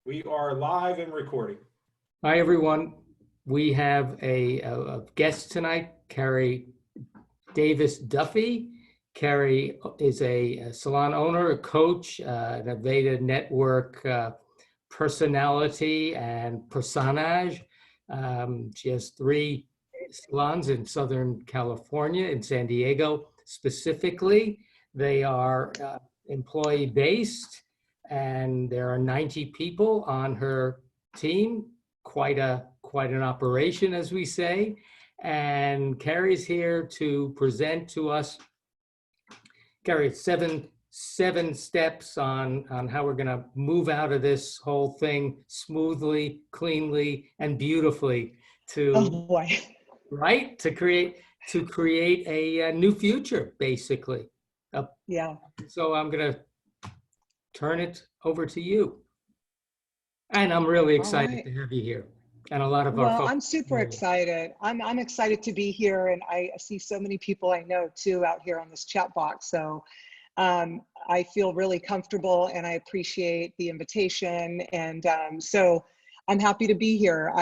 We are live and recording. Hi, everyone. We have a guest tonight, Keri Davis-Duffy. Keri is a salon owner, a coach, an Aveda network personality and personage. She has 3 salons in Southern California, in San Diego specifically. They are employee-based, and there are 90 people on her team. Quite an operation, as we say. And Keri's here to present to us, Keri, seven steps on how we're going to move out of this whole thing smoothly, cleanly, and beautifully Oh boy. right? To create a new future, basically. Yeah. So I'm going to turn it over to you. And I'm really excited to have you here. And a lot of our Well, folks. I'm super excited. I'm excited to be here, and I see so many people I know too out here on this chat box. So I feel really comfortable, and I appreciate the invitation. And so I'm happy to be here.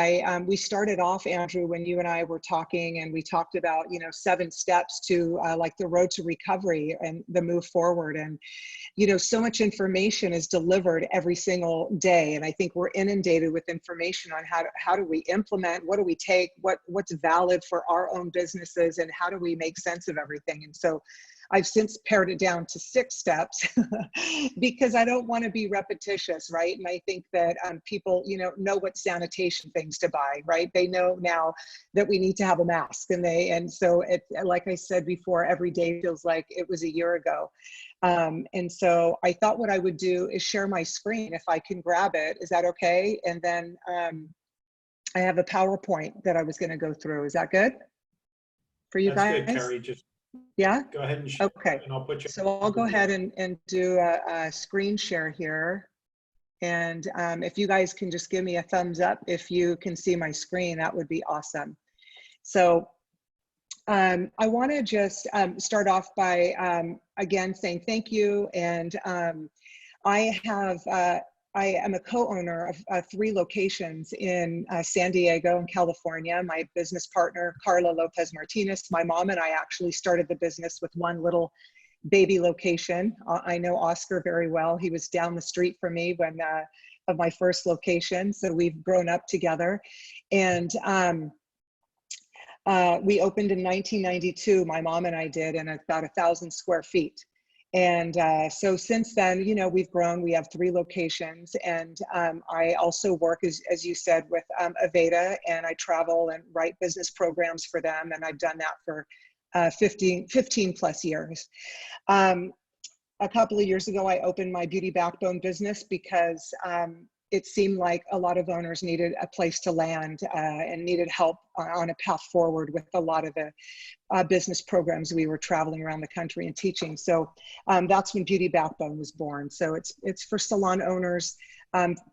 We started off, Andrew, when you and I were talking, and we talked about 7 steps to like the road to recovery and the move forward. And so much information is delivered every single day, and I think we're inundated with information on how do we implement, what do we take, what's valid for our own businesses, and how do we make sense of everything. And so I've since pared it down to 6 steps because I don't want to be repetitious, right? And I think that people, know what sanitation things to buy, right? They know now that we need to have a mask, and so it, like I said before, every day feels like it was a year ago. And so I thought what I would do is share my screen if I can grab it. Is that okay? And then I have a PowerPoint that I was going to go through. Is that good for you guys? That's good, Keri. Just yeah. Go ahead and share. Okay. And I'll put you. So I'll go ahead and do a screen share here. And if you guys can just give me a thumbs up if you can see my screen, that would be awesome. So I want to just start off by again saying thank you. And I am a co-owner of 3 locations in San Diego and California. My business partner, Carla Lopez Martinez, my mom and I actually started the business with 1 little baby location. I know Oscar very well. He was down the street from me when of my first location. So we've grown up together. And we opened in 1992, my mom and I did, and about 1,000 square feet. And so since then, we've grown. We have 3 locations, and I also work, as you said, with Aveda, and I travel and write business programs for them, and I've done that for 15 plus years. A couple of years ago, I opened my Beauty Backbone business because it seemed like a lot of owners needed a place to land and needed help on a path forward with a lot of the business programs we were traveling around the country and teaching. So that's when Beauty Backbone was born. So it's for salon owners,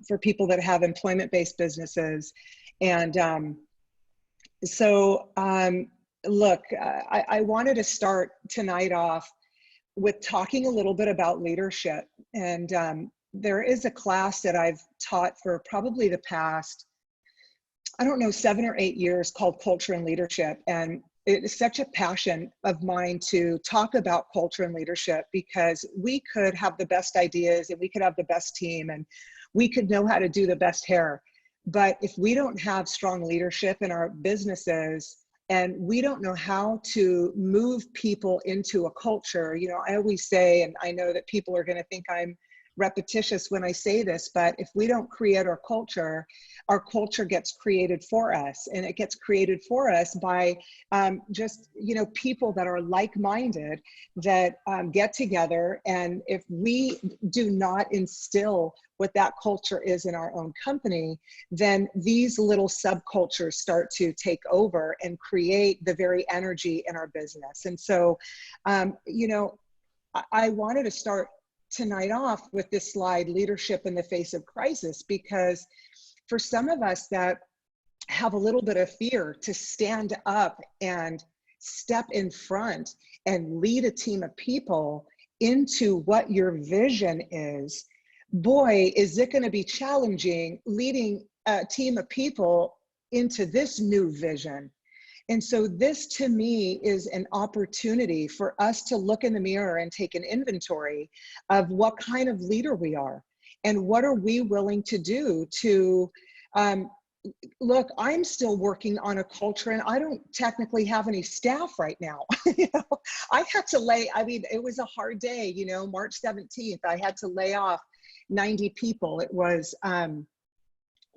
for people that have employment-based businesses. And look, I wanted to start tonight off with talking a little bit about leadership. And there is a class that I've taught for probably the past, 7 or 8 years called Culture and Leadership. And it is such a passion of mine to talk about culture and leadership, because we could have the best ideas and we could have the best team and we could know how to do the best hair. But if we don't have strong leadership in our businesses, and we don't know how to move people into a culture, I always say, and I know that people are going to think I'm repetitious when I say this, but if we don't create our culture gets created for us, and it gets created for us by just people that are like-minded, that get together. And if we do not instill what that culture is in our own company, then these little subcultures start to take over and create the very energy in our business. And so I wanted to start tonight off with this slide, Leadership in the Face of Crisis, because for some of us that have a little bit of fear to stand up and step in front and lead a team of people into what your vision is, boy, is it going to be challenging leading a team of people into this new vision. And so this to me is an opportunity for us to look in the mirror and take an inventory of what kind of leader we are and what are we willing to do to, look, I'm still working on a culture and I don't technically have any staff right now. You know, I had to it was a hard day, you know, March 17th, I had to lay off 90 people. It was,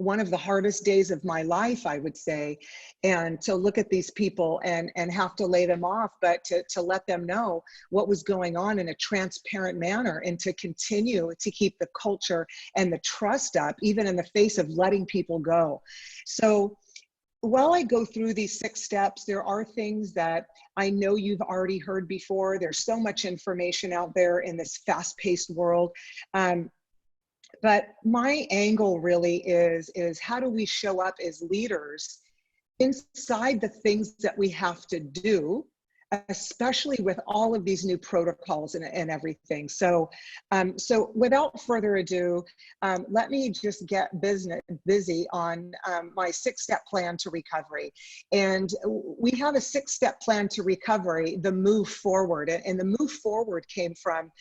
one of the hardest days of my life, I would say, and to look at these people and have to lay them off, but to let them know what was going on in a transparent manner and to continue to keep the culture and the trust up, even in the face of letting people go. So while I go through these 6 steps, there are things that I know you've already heard before. There's so much information out there in this fast-paced world. But my angle really is how do we show up as leaders inside the things that we have to do, especially with all of these new protocols and everything. So, so without further ado, let me just get busy on my 6-step plan to recovery. And we have a 6-step plan to recovery, the move forward. And the move forward came from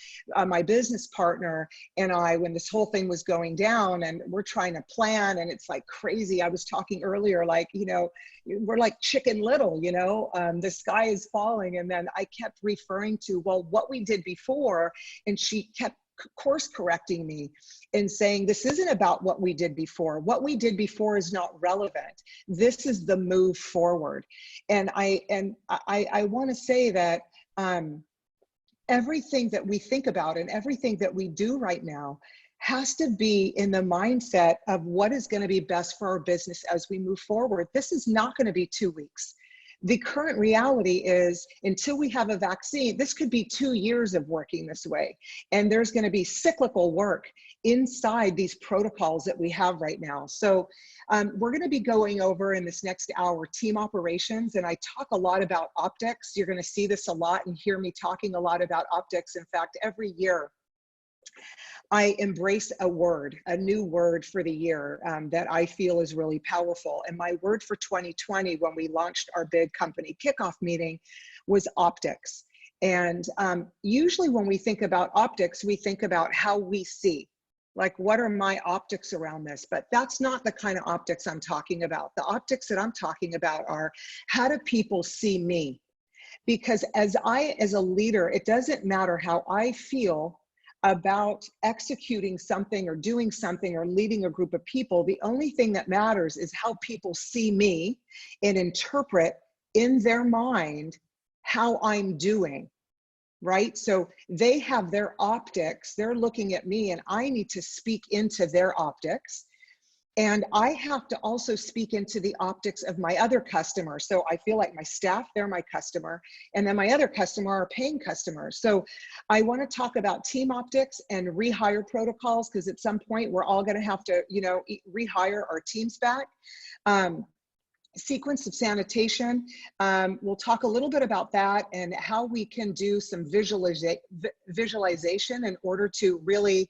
my business partner and I, when this whole thing was going down and we're trying to plan and it's like crazy. I was talking earlier, like, you know, we're like Chicken Little, you know, the sky is falling. And then I kept referring to, well, what we did before. And she kept course correcting me and saying, this isn't about what we did before. What we did before is not relevant. This is the move forward. And I want to say that everything that we think about and everything that we do right now has to be in the mindset of what is going to be best for our business as we move forward. This is not going to be 2 weeks. The current reality is until we have a vaccine, this could be 2 years of working this way. And there's going to be cyclical work inside these protocols that we have right now. So we're going to be going over in this next hour team operations. And I talk a lot about optics. You're going to see this a lot and hear me talking a lot about optics. In fact, every year, I embrace a new word for the year that I feel is really powerful. And my word for 2020, when we launched our big company kickoff meeting, was optics. And usually when we think about optics, we think about how we see. Like, what are my optics around this? But that's not the kind of optics I'm talking about. The optics that I'm talking about are, how do people see me? Because as a leader, it doesn't matter how I feel about executing something or doing something or leading a group of people. The only thing that matters is how people see me and interpret in their mind how I'm doing, right? So they have their optics, they're looking at me and I need to speak into their optics. And I have to also speak into the optics of my other customers. So I feel like my staff, they're my customer, and then my other customer are paying customers. So I want to talk about team optics and rehire protocols, because at some point we're all going to have to, you know, rehire our teams back. Sequence of sanitation. We'll talk a little bit about that and how we can do some visualization in order to really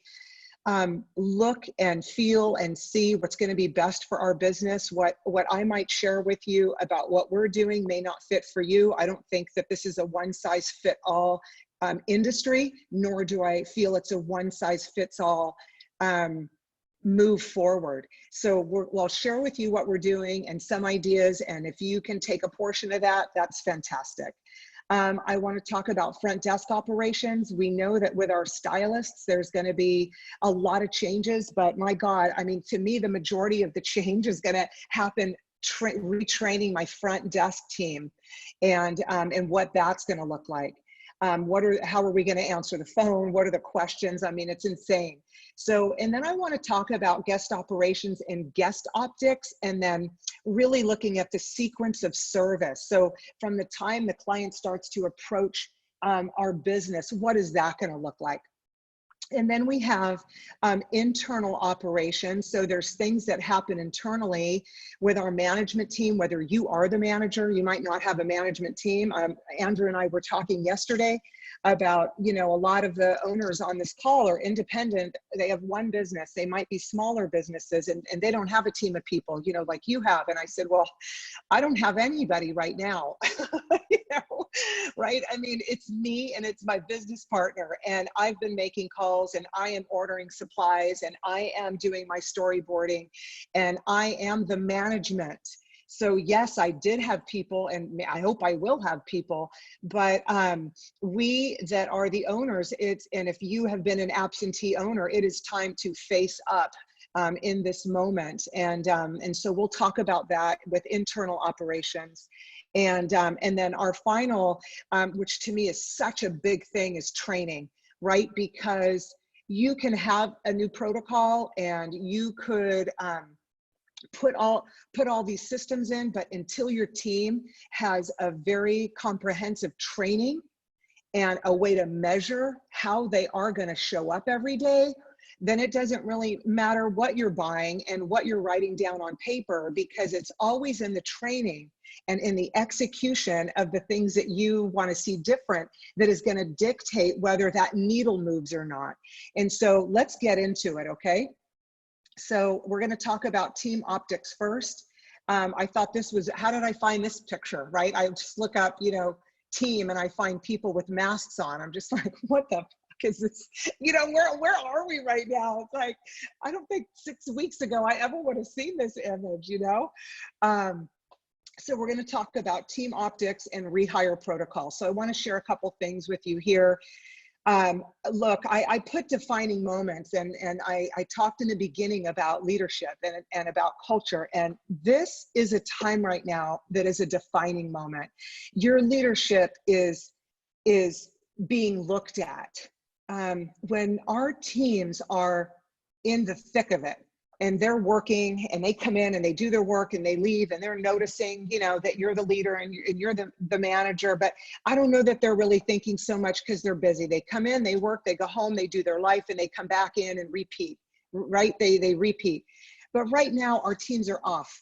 look and feel and see what's going to be best for our business. What I might share with you about what we're doing may not fit for you. I don't think that this is a one-size-fits-all industry, nor do I feel it's a one-size-fits-all move forward. So I'll share with you what we're doing and some ideas, and if you can take a portion of that, that's fantastic. I want to talk about front desk operations. We know that with our stylists, there's going to be a lot of changes, but my God, I mean, to me, the majority of the change is going to happen retraining my front desk team and what that's going to look like. How are we going to answer the phone? What are the questions? I mean, it's insane. So, and then I want to talk about guest operations and guest optics, and then really looking at the sequence of service. So from the time the client starts to approach our business, what is that going to look like? And then we have internal operations. So there's things that happen internally with our management team, whether you are the manager, you might not have a management team. Andrew and I were talking yesterday about, you know, a lot of the owners on this call are independent. They have one business. They might be smaller businesses and they don't have a team of people, you know, like you have. And I said, well, I don't have anybody right now, you know, right? I mean, it's me and it's my business partner, and I've been making calls and I am ordering supplies and I am doing my storyboarding and I am the management. So yes, I did have people, and I hope I will have people, but we that are the owners, and if you have been an absentee owner, it is time to face up in this moment. And so we'll talk about that with internal operations. And then our final, which to me is such a big thing, is training, right? Because you can have a new protocol and you could put all these systems in, but until your team has a very comprehensive training and a way to measure how they are going to show up every day, then it doesn't really matter what you're buying and what you're writing down on paper, because it's always in the training and in the execution of the things that you want to see different that is going to dictate whether that needle moves or not. And so let's get into it, okay? So we're going to talk about team optics first. I thought this was, how did I find this picture, right? I just look up, you know, team, and I find people with masks on. I'm just like, what the fuck is this? You know, where are we right now? It's like, I don't think 6 weeks ago I ever would have seen this image, you know? So we're going to talk about team optics and rehire protocol. So I want to share a couple things with you here. Look, I put defining moments, and I talked in the beginning about leadership and about culture. And this is a time right now that is a defining moment. Your leadership is being looked at. When our teams are in the thick of it, and they're working and they come in and they do their work and they leave, and they're noticing, you know, that you're the leader and you're the manager, but I don't know that they're really thinking so much because they're busy. They come in, they work, they go home, they do their life, and they come back in and repeat, right? They repeat. But right now our teams are off.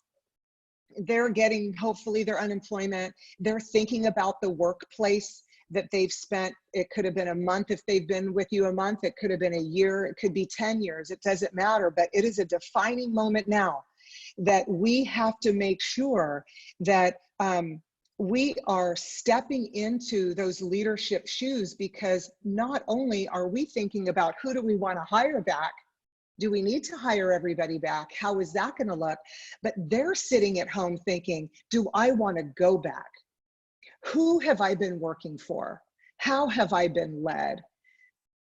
They're getting, hopefully, their unemployment. They're thinking about the workplace that they've spent. It could have been a month if they've been with you a month. It could have been a year. It could be 10 years. It doesn't matter. But it is a defining moment now that we have to make sure that we are stepping into those leadership shoes, because not only are we thinking about who do we want to hire back, do we need to hire everybody back? How is that going to look? But they're sitting at home thinking, do I want to go back? Who have I been working for? How have I been led?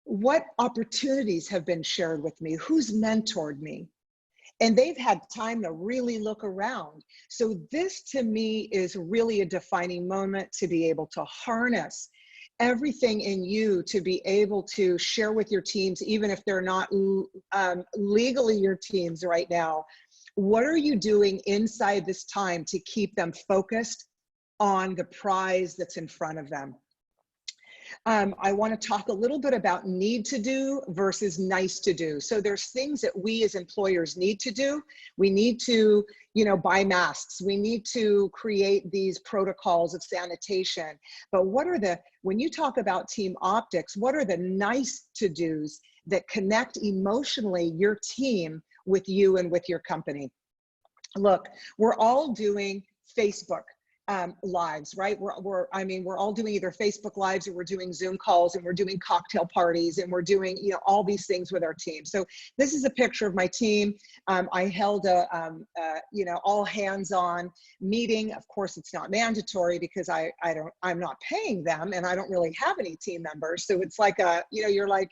What opportunities have been shared with me? Who's mentored me? And they've had time to really look around. So this, to me, is really a defining moment to be able to harness everything in you to be able to share with your teams, even if they're not legally your teams right now. What are you doing inside this time to keep them focused on the prize that's in front of them? I want to talk a little bit about need to do versus nice to do. So there's things that we as employers need to do. We need to, you know, buy masks. We need to create these protocols of sanitation. But what are the, when you talk about team optics, what are the nice to do's that connect emotionally your team with you and with your company? Look, we're all doing Facebook lives, right? We're all doing either Facebook lives, or we're doing Zoom calls, and we're doing cocktail parties, and we're doing, you know, all these things with our team. So this is a picture of my team. I held a you know, all hands-on meeting. Of course, it's not mandatory because I'm not paying them, and I don't really have any team members. So it's like you know, you're like,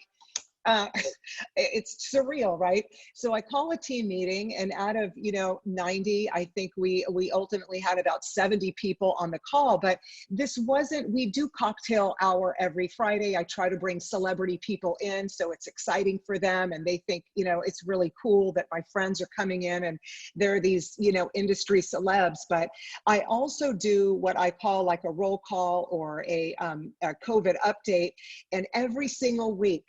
it's surreal, right? So I call a team meeting, and out of, you know, 90, I think we ultimately had about 70 people on the call. But this wasn't, we do cocktail hour every Friday. I try to bring celebrity people in, so it's exciting for them, and they think, you know, it's really cool that my friends are coming in and they're these, you know, industry celebs. But I also do what I call like a roll call or a COVID update, and every single week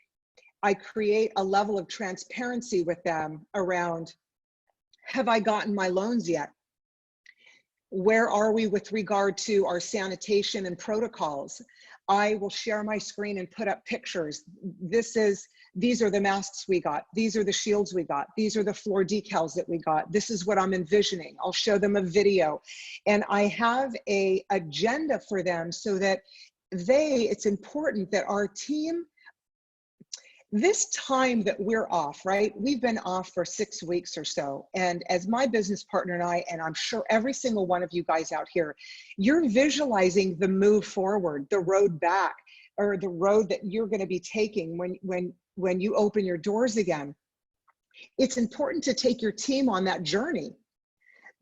I create a level of transparency with them around, have I gotten my loans yet? Where are we with regard to our sanitation and protocols? I will share my screen and put up pictures. These are the masks we got. These are the shields we got. These are the floor decals that we got. This is what I'm envisioning. I'll show them a video. And I have an agenda for them so that it's important that our team, this time that we're off, right? We've been off for 6 weeks or so. And as my business partner and I, and I'm sure every single one of you guys out here, you're visualizing the move forward, the road back, or the road that you're going to be taking when you open your doors again. It's important to take your team on that journey,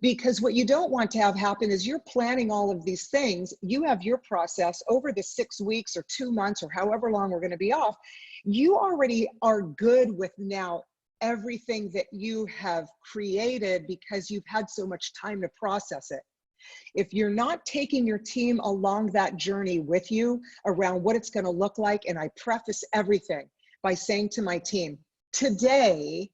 because what you don't want to have happen is you're planning all of these things. You have your process over the 6 weeks or 2 months or however long we're going to be off. You already are good with now everything that you have created because you've had so much time to process it. If you're not taking your team along that journey with you around what it's going to look like, and I preface everything by saying to my team, today,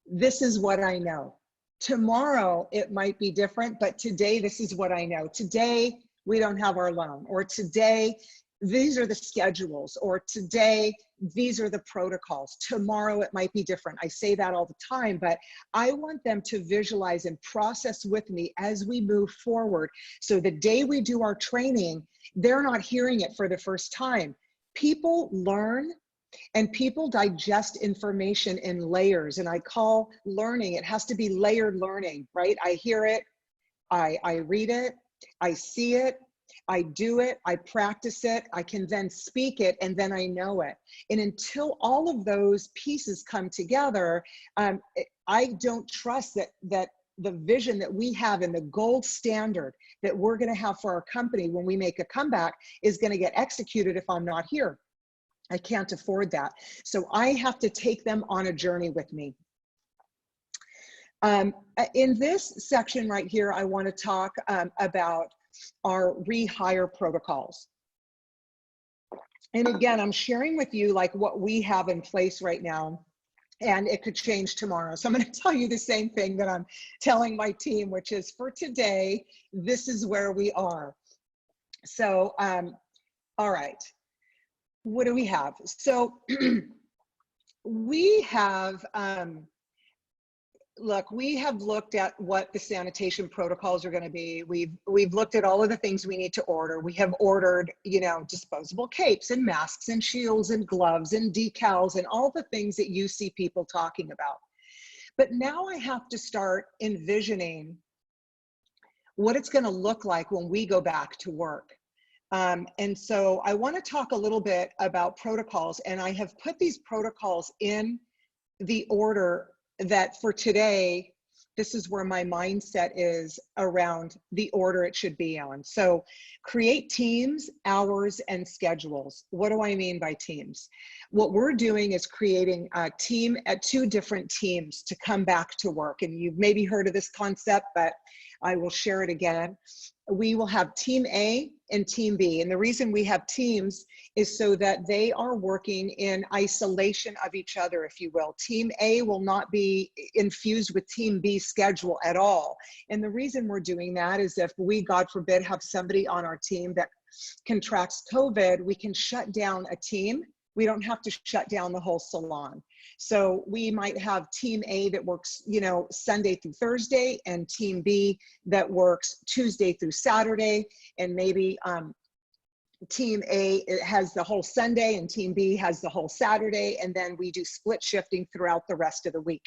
this is what I know. Tomorrow, it might be different, but today, this is what I know. Today, we don't have our loan, or today, these are the schedules, or today, these are the protocols. Tomorrow, it might be different. I say that all the time, but I want them to visualize and process with me as we move forward. So the day we do our training, they're not hearing it for the first time. People learn and people digest information in layers, and I call learning, it has to be layered learning, right? I hear it, I read it, I see it, I do it, I practice it, I can then speak it, and then I know it. And until all of those pieces come together, I don't trust that the vision that we have and the gold standard that we're gonna have for our company when we make a comeback is gonna get executed if I'm not here. I can't afford that. So I have to take them on a journey with me. In this section right here, I want to talk about our rehire protocols. And again, I'm sharing with you like what we have in place right now, and it could change tomorrow. So I'm going to tell you the same thing that I'm telling my team, which is for today, this is where we are. So, all right. What do we have? So we have, look, we have looked at what the sanitation protocols are going to be. We've looked at all of the things we need to order. We have ordered, you know, disposable capes and masks and shields and gloves and decals and all the things that you see people talking about. But now I have to start envisioning what it's going to look like when we go back to work. And so I want to talk a little bit about protocols, and I have put these protocols in the order that for today, this is where my mindset is around the order it should be on. So create teams, hours, and schedules. What do I mean by teams? What we're doing is creating a team at 2 different teams to come back to work. And you've maybe heard of this concept, but I will share it again. We will have team A and team B. And the reason we have teams is so that they are working in isolation of each other, if you will. Team A will not be infused with team B's schedule at all. And the reason we're doing that is if we, God forbid, have somebody on our team that contracts COVID, we can shut down a team. We don't have to shut down the whole salon. So we might have team A that works, you know, Sunday through Thursday, and team B that works Tuesday through Saturday, and maybe team A has the whole Sunday and team B has the whole Saturday, and then we do split shifting throughout the rest of the week.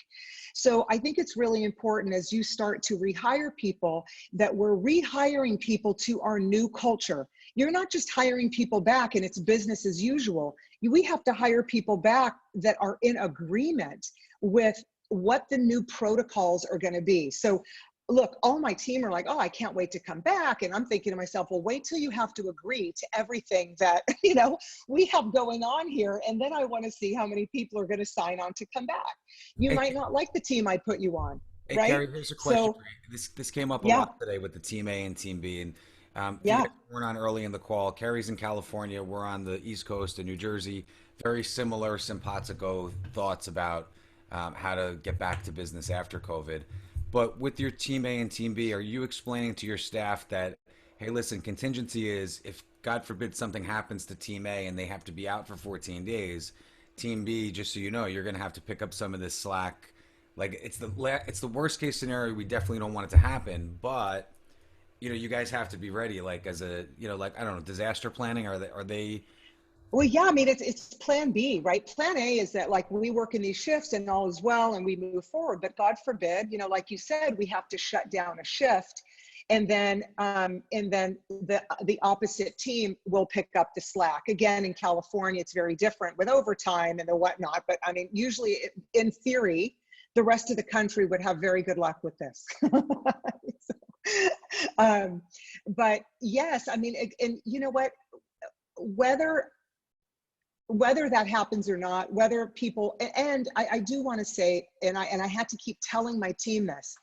So I think it's really important as you start to rehire people that we're rehiring people to our new culture. You're not just hiring people back and it's business as usual. We have to hire people back that are in agreement with what the new protocols are going to be. So look, all my team are like, oh, I can't wait to come back. And I'm thinking to myself, well, wait till you have to agree to everything that, you know, we have going on here. And then I want to see how many people are going to sign on to come back. You might not like the team I put you on, Hey, right? Keri, here's a question So, for you. This came up a yeah, lot today with the Team A and Team B. And if you yeah, guys weren't on early in the call, Keri's in California. We're on the East Coast in New Jersey. very similar simpatico thoughts about how to get back to business after COVID. But with your Team A and Team B, are you explaining to your staff that, hey, listen, contingency is if God forbid something happens to Team A and they have to be out for 14 days, Team B, just so you know, you're going to have to pick up some of this slack. Like it's the worst case scenario. We definitely don't want it to happen, but you guys have to be ready. Like as a like I don't know, disaster planning. Are they? Well, yeah, I mean, it's plan B, right? Plan A is that like we work in these shifts and all is well and we move forward, but God forbid, like you said, we have to shut down a shift, and then the opposite team will pick up the slack. Again, in California, it's very different with overtime and the whatnot, but I mean, usually in theory, the rest of the country would have very good luck with this. But yes, I mean, and you know what, whether that happens or not, whether people, and I do want to say, and I had to keep telling my team this,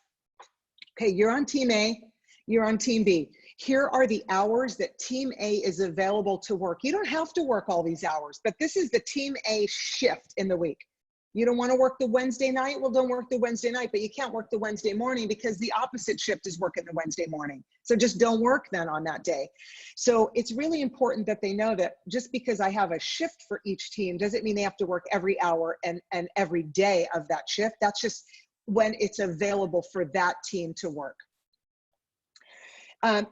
okay, you're on Team A, you're on Team B. Here are the hours that Team A is available to work. You don't have to work all these hours, but this is the Team A shift in the week. You don't want to work the Wednesday night? Well, don't work the Wednesday night, but you can't work the Wednesday morning because the opposite shift is working the Wednesday morning. So just don't work then on that day. So it's really important that they know that just because I have a shift for each team doesn't mean they have to work every hour and every day of that shift. That's just when it's available for that team to work.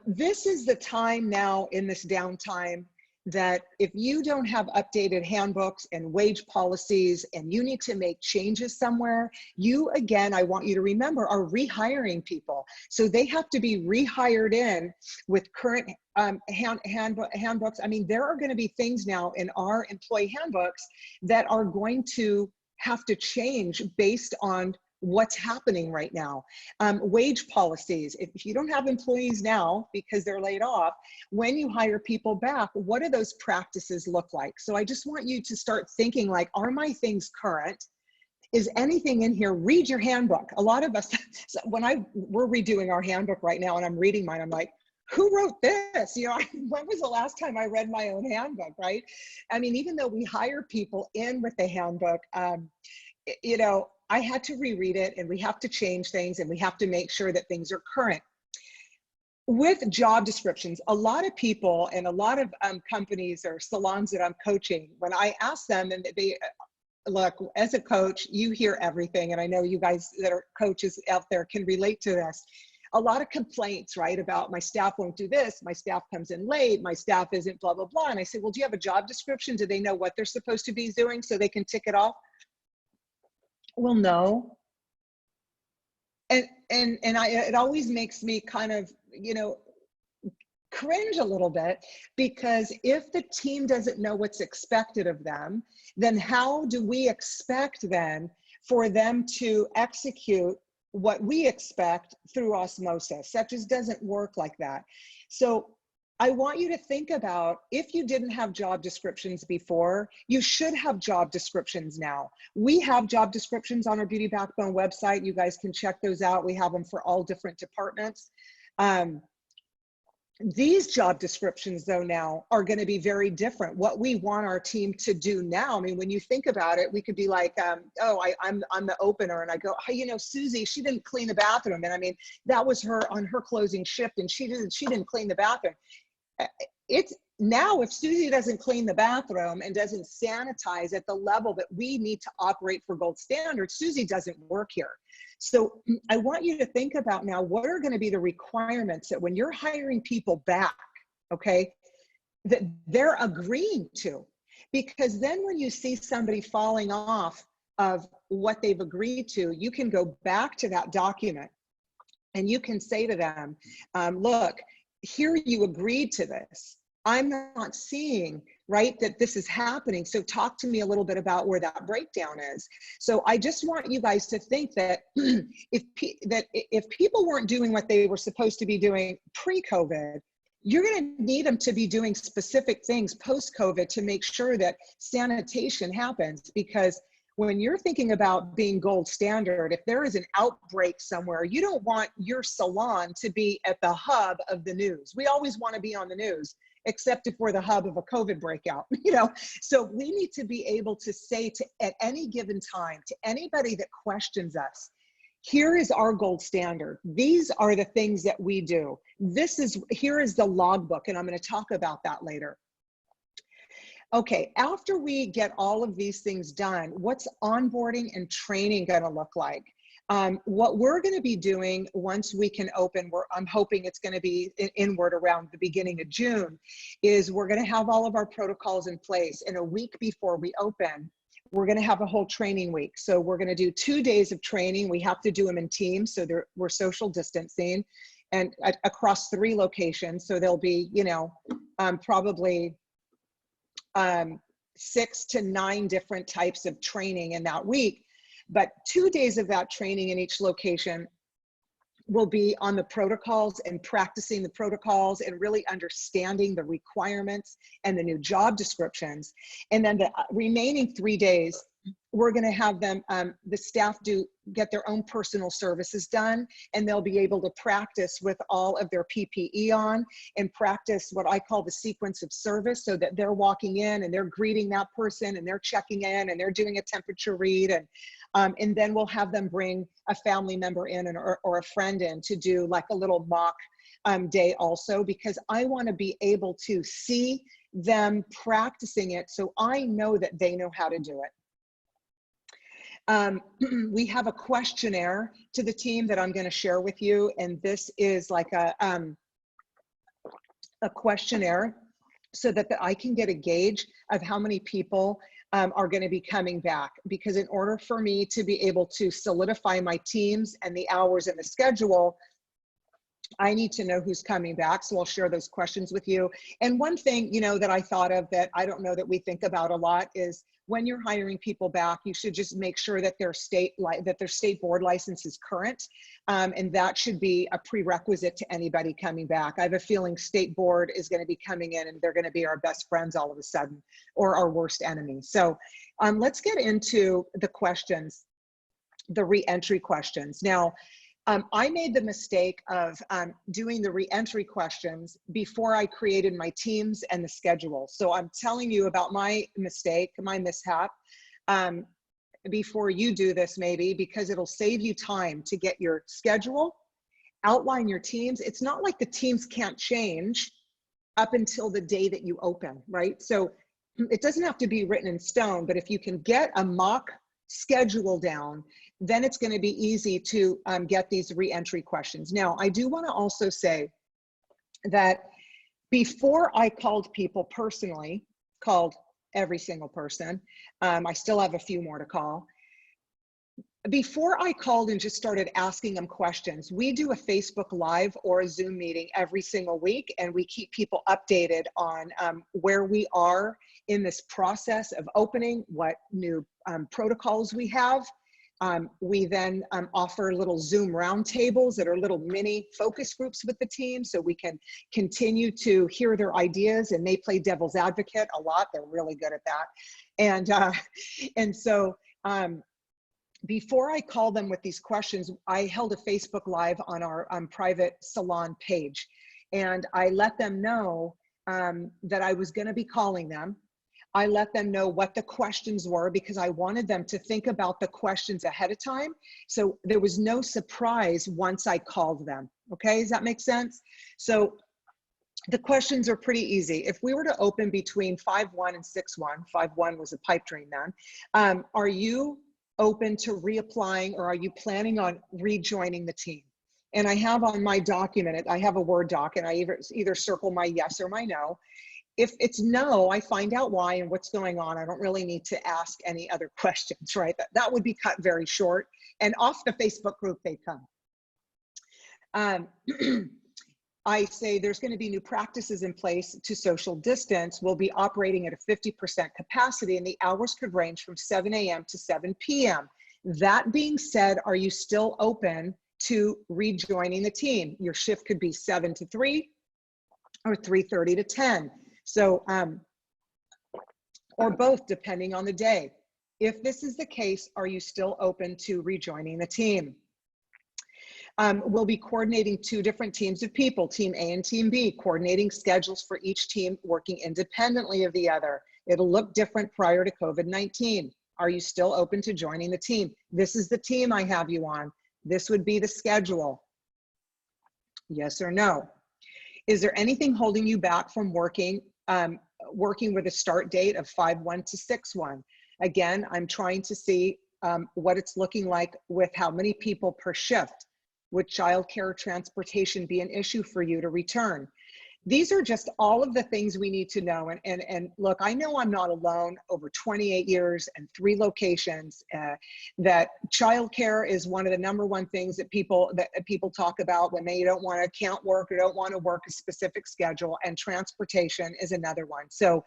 This is the time now in this downtime that if you don't have updated handbooks and wage policies and you need to make changes somewhere, you, again, I want you to remember, are rehiring people. So they have to be rehired in with current handbooks. I mean, there are going to be things now in our employee handbooks that are going to have to change based on what's happening right now. Wage policies, if you don't have employees now because they're laid off, when you hire people back, what do those practices look like? So I just want you to start thinking like, are my things current? Is anything in here? Read your handbook. A lot of us, so we're redoing our handbook right now and I'm reading mine, I'm like, who wrote this? When was the last time I read my own handbook, right? I mean, even though we hire people in with the handbook, I had to reread it and we have to change things and we have to make sure that things are current. With job descriptions, a lot of people and a lot of companies or salons that I'm coaching, when I ask them and they, look, as a coach, you hear everything. And I know you guys that are coaches out there can relate to this. A lot of complaints, right? About my staff won't do this, my staff comes in late, my staff isn't blah, blah, blah. And I say, well, do you have a job description? Do they know what they're supposed to be doing so they can tick it off? Well, no. And it always makes me kind of, cringe a little bit, because if the team doesn't know what's expected of them, then how do we expect then for them to execute what we expect through osmosis? That just doesn't work like that. So I want you to think about, if you didn't have job descriptions before, you should have job descriptions now. We have job descriptions on our Beauty Backbone website. You guys can check those out. We have them for all different departments. These job descriptions, though, now are going to be very different. What we want our team to do now, I mean, when you think about it, we could be like, I'm the opener, and I go, hey, Susie, she didn't clean the bathroom, and I mean, that was her on her closing shift, and she didn't clean the bathroom. It's now, if Susie doesn't clean the bathroom and doesn't sanitize at the level that we need to operate for gold standards, Susie doesn't work here. So I want you to think about now, what are going to be the requirements that when you're hiring people back, okay, that they're agreeing to? Because then when you see somebody falling off of what they've agreed to, you can go back to that document and you can say to them, look, here you agreed to this. I'm not seeing, right, that this is happening. So talk to me a little bit about where that breakdown is. So I just want you guys to think that if people weren't doing what they were supposed to be doing pre-COVID, you're going to need them to be doing specific things post-COVID to make sure that sanitation happens. Because when you're thinking about being gold standard, if there is an outbreak somewhere, you don't want your salon to be at the hub of the news. We always want to be on the news. except if we're the hub of a COVID breakout, you know? So we need to be able to say to, at any given time, to anybody that questions us, here is our gold standard. These are the things that we do. Here is the logbook, and I'm going to talk about that later. Okay, after we get all of these things done, what's onboarding and training going to look like? What we're going to be doing once we can open, I'm hoping it's going to be inward around the beginning of June, is we're going to have all of our protocols in place. And a week before we open, we're going to have a whole training week. So we're going to do 2 days of training. We have to do them in teams, so we're social distancing, and across 3 locations. So there'll be, you know, probably 6 to 9 different types of training in that week. But 2 days of that training in each location will be on the protocols and practicing the protocols and really understanding the requirements and the new job descriptions. And then the remaining 3 days, we're going to have them, the staff get their own personal services done, and they'll be able to practice with all of their PPE on and practice what I call the sequence of service, so that they're walking in and they're greeting that person and they're checking in and they're doing a temperature read, and then we'll have them bring a family member in or a friend in to do like a little mock day also, because I want to be able to see them practicing it so I know that they know how to do it. We have a questionnaire to the team that I'm going to share with you, and this is like a questionnaire so that I can get a gauge of how many people are going to be coming back. Because in order for me to be able to solidify my teams and the hours and the schedule, I need to know who's coming back. So I'll share those questions with you. And one thing, you know, that I thought of that I don't know that we think about a lot is, when you're hiring people back, you should just make sure that their state board license is current. And that should be a prerequisite to anybody coming back. I have a feeling state board is going to be coming in and they're going to be our best friends all of a sudden, or our worst enemies. So let's get into the questions, the re-entry questions. Now, I made the mistake of doing the re-entry questions before I created my teams and the schedule. So I'm telling you about my mistake, my mishap, before you do this maybe, because it'll save you time to get your schedule, outline your teams. It's not like the teams can't change up until the day that you open, right? So it doesn't have to be written in stone, but if you can get a mock schedule down, then it's going to be easy to get these re-entry questions. Now, I do want to also say that before I called people personally, called every single person, I still have a few more to call. Before I called and just started asking them questions, we do a Facebook Live or a Zoom meeting every single week, and we keep people updated on where we are in this process of opening, what new protocols we have. We then offer little Zoom roundtables that are little mini focus groups with the team, so we can continue to hear their ideas, and they play devil's advocate a lot. They're really good at that. And so before I call them with these questions, I held a Facebook Live on our private salon page, and I let them know that I was going to be calling them. I let them know what the questions were, because I wanted them to think about the questions ahead of time. So there was no surprise once I called them. Okay, does that make sense? So the questions are pretty easy. If we were to open between 5/1 and 6/1, 5/1 was a pipe dream then, are you open to reapplying, or are you planning on rejoining the team? And I have on my document, I have a Word doc, and I either circle my yes or my no. If it's no, I find out why and what's going on. I don't really need to ask any other questions, right? That would be cut very short, and off the Facebook group they come. I say there's going to be new practices in place to social distance. We'll be operating at a 50% capacity, and the hours could range from 7 a.m. to 7 p.m. That being said, are you still open to rejoining the team? Your shift could be 7 to 3 or 3:30 to 10. So, or both, depending on the day. If this is the case, are you still open to rejoining the team? We'll be coordinating 2 different teams of people, Team A and Team B, coordinating schedules for each team, working independently of the other. It'll look different prior to COVID-19. Are you still open to joining the team? This is the team I have you on. This would be the schedule. Yes or no? Is there anything holding you back from working with a start date of 5/1 to 6/1? Again, I'm trying to see what it's looking like with how many people per shift. Would childcare or transportation be an issue for you to return? These are just all of the things we need to know. And look, I know I'm not alone. Over 28 years and 3 locations, that childcare is one of the #1 things that people talk about when they don't want to count work or don't want to work a specific schedule, and transportation is another one. So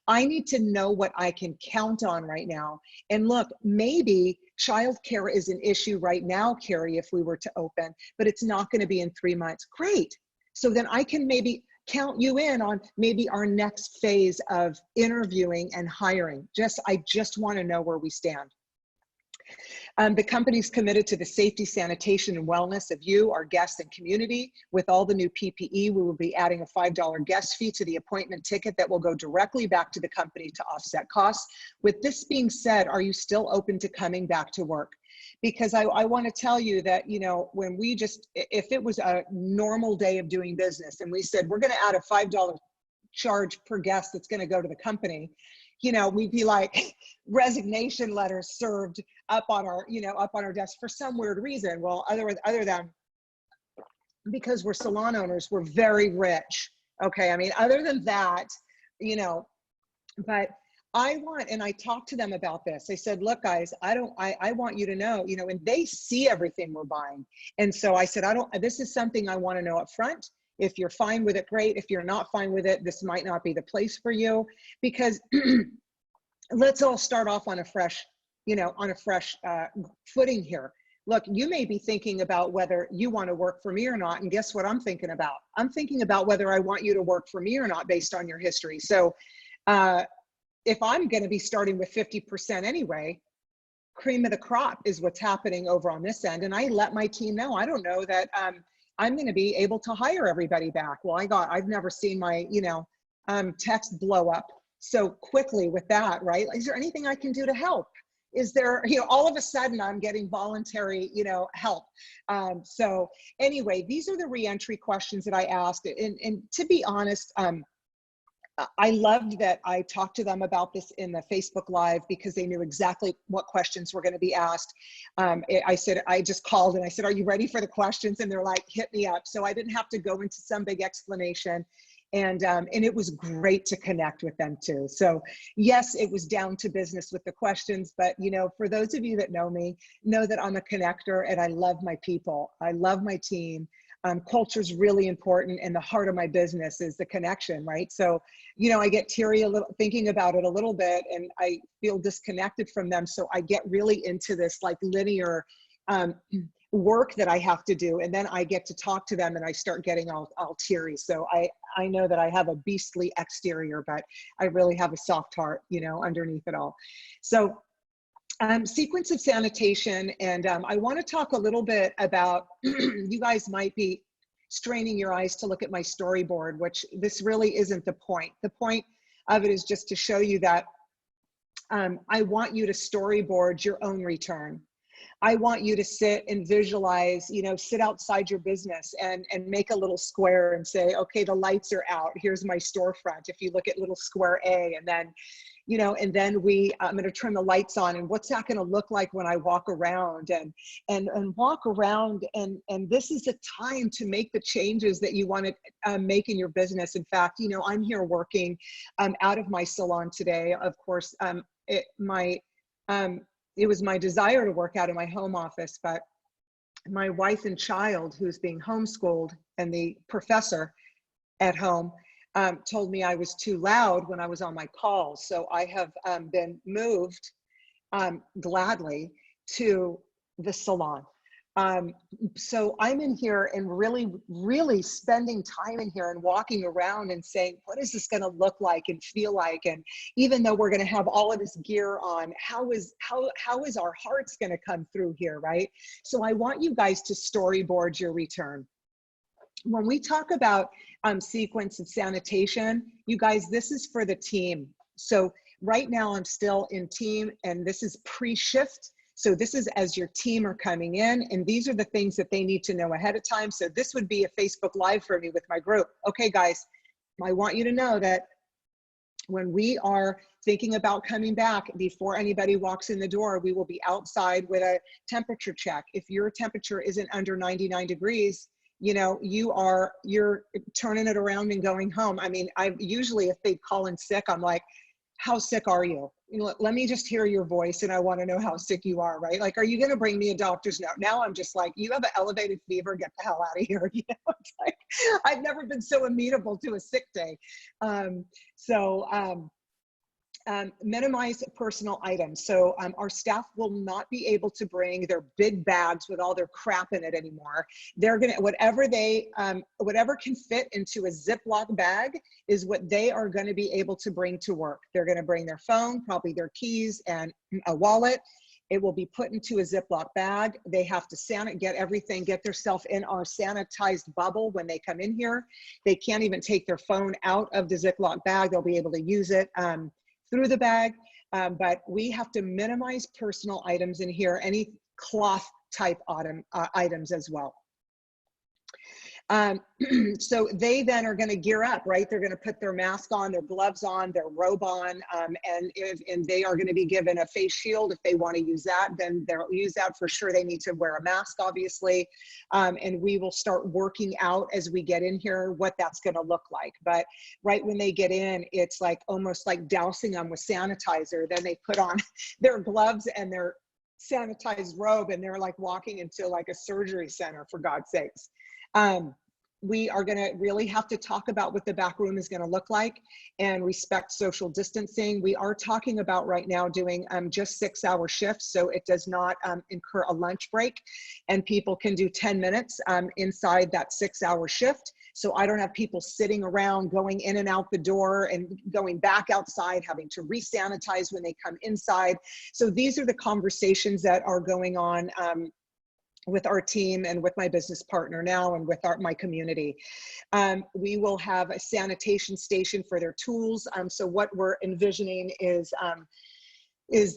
I need to know what I can count on right now. And look, maybe childcare is an issue right now, Keri, if we were to open, but it's not going to be in 3 months. Great. So then I can maybe count you in on maybe our next phase of interviewing and hiring. I just want to know where we stand. The company's committed to the safety, sanitation, and wellness of you, our guests, and community. With all the new PPE, we will be adding a $5 guest fee to the appointment ticket that will go directly back to the company to offset costs. With this being said, are you still open to coming back to work? Because I want to tell you that, when if it was a normal day of doing business and we said, we're going to add a $5 charge per guest that's going to go to the company, we'd be like resignation letters served up on our desk for some weird reason. Well, other than because we're salon owners, we're very rich. Okay. I mean, other than that, but and I talked to them about this. I said, look, guys, I want you to know, and they see everything we're buying. And so I said, this is something I want to know up front. If you're fine with it, great. If you're not fine with it, this might not be the place for you, because let's all start off on a fresh footing here. Look, you may be thinking about whether you want to work for me or not. And guess what I'm thinking about? I'm thinking about whether I want you to work for me or not based on your history. So, if I'm going to be starting with 50% anyway, cream of the crop is what's happening over on this end. And I let my team know, I don't know that I'm going to be able to hire everybody back. Well, I've never seen my, text blow up so quickly with that, right? Is there anything I can do to help? Is there, all of a sudden I'm getting voluntary, help. So anyway, these are the reentry questions that I asked. And to be honest, I loved that I talked to them about this in the Facebook Live, because they knew exactly what questions were going to be asked. I just called and I said, are you ready for the questions? And they're like, hit me up. So I didn't have to go into some big explanation. And it was great to connect with them too. So yes, it was down to business with the questions, but for those of you that know me, know that I'm a connector and I love my people. I love my team. Culture is really important, and the heart of my business is the connection, right? So, I get teary thinking about it a little bit, and I feel disconnected from them. So I get really into this like linear work that I have to do, and then I get to talk to them, and I start getting all teary. So I know that I have a beastly exterior, but I really have a soft heart, underneath it all. So. Sequence of sanitation, and I want to talk a little bit about, you guys might be straining your eyes to look at my storyboard, which this really isn't the point. The point of it is just to show you that I want you to storyboard your own return. I want you to sit and visualize, sit outside your business and make a little square and say, okay, the lights are out. Here's my storefront. If you look at little square A, and then, and then I'm going to turn the lights on, and what's that going to look like when I walk around and walk around. And this is a time to make the changes that you want to make in your business. In fact, I'm here working out of my salon today. Of course, it was my desire to work out of my home office, but my wife and child, who's being homeschooled, and the professor at home told me I was too loud when I was on my calls. So I have been moved gladly to the salon. So I'm in here and really spending time in here and walking around and saying, what is this going to look like and feel like? And even though we're going to have all of this gear on, how is our hearts going to come through here, right? So I want you guys to storyboard your return. When we talk about sequence and sanitation, you guys, this is for the team. So right now I'm still in team, and this is pre-shift. So this is as your team are coming in, and these are the things that they need to know ahead of time. So this would be a Facebook Live for me with my group. Okay, guys, I want you to know that when we are thinking about coming back, before anybody walks in the door, we will be outside with a temperature check. If your temperature isn't under 99 degrees, you know, you're turning it around and going home. I mean, I usually, if they call in sick, I'm like, how sick are you? You know, let me just hear your voice, and I want to know how sick you are, right? Like, are you going to bring me a doctor's note? Now I'm just like, you have an elevated fever, get the hell out of here. You know, it's like, I've never been so amenable to a sick day. Minimize personal items. So our staff will not be able to bring their big bags with all their crap in it anymore. They're gonna, whatever can fit into a Ziploc bag is what they are gonna be able to bring to work. They're gonna bring their phone, probably their keys and a wallet. It will be put into a Ziploc bag. They have to get everything, get themselves in our sanitized bubble when they come in here. They can't even take their phone out of the Ziploc bag. They'll be able to use it through the bag, but we have to minimize personal items in here, any cloth type items as well. So they then are going to gear up, right? They're going to put their mask on, their gloves on, their robe on, and they are going to be given a face shield. If they want to use that, then they'll use that for sure. They need to wear a mask, obviously. And we will start working out as we get in here what that's going to look like. But right when they get in, it's like almost like dousing them with sanitizer. Then they put on their gloves and their sanitized robe, and they're like walking into like a surgery center, for God's sakes. We are going to really have to talk about what the back room is going to look like and respect social distancing. We are talking about right now doing just 6-hour shifts, so it does not incur a lunch break, and people can do 10 minutes inside that 6-hour shift. So I don't have people sitting around going in and out the door and going back outside, having to re-sanitize when they come inside. So these are the conversations that are going on with our team and with my business partner now and with my community. We will have a sanitation station for their tools. So what we're envisioning is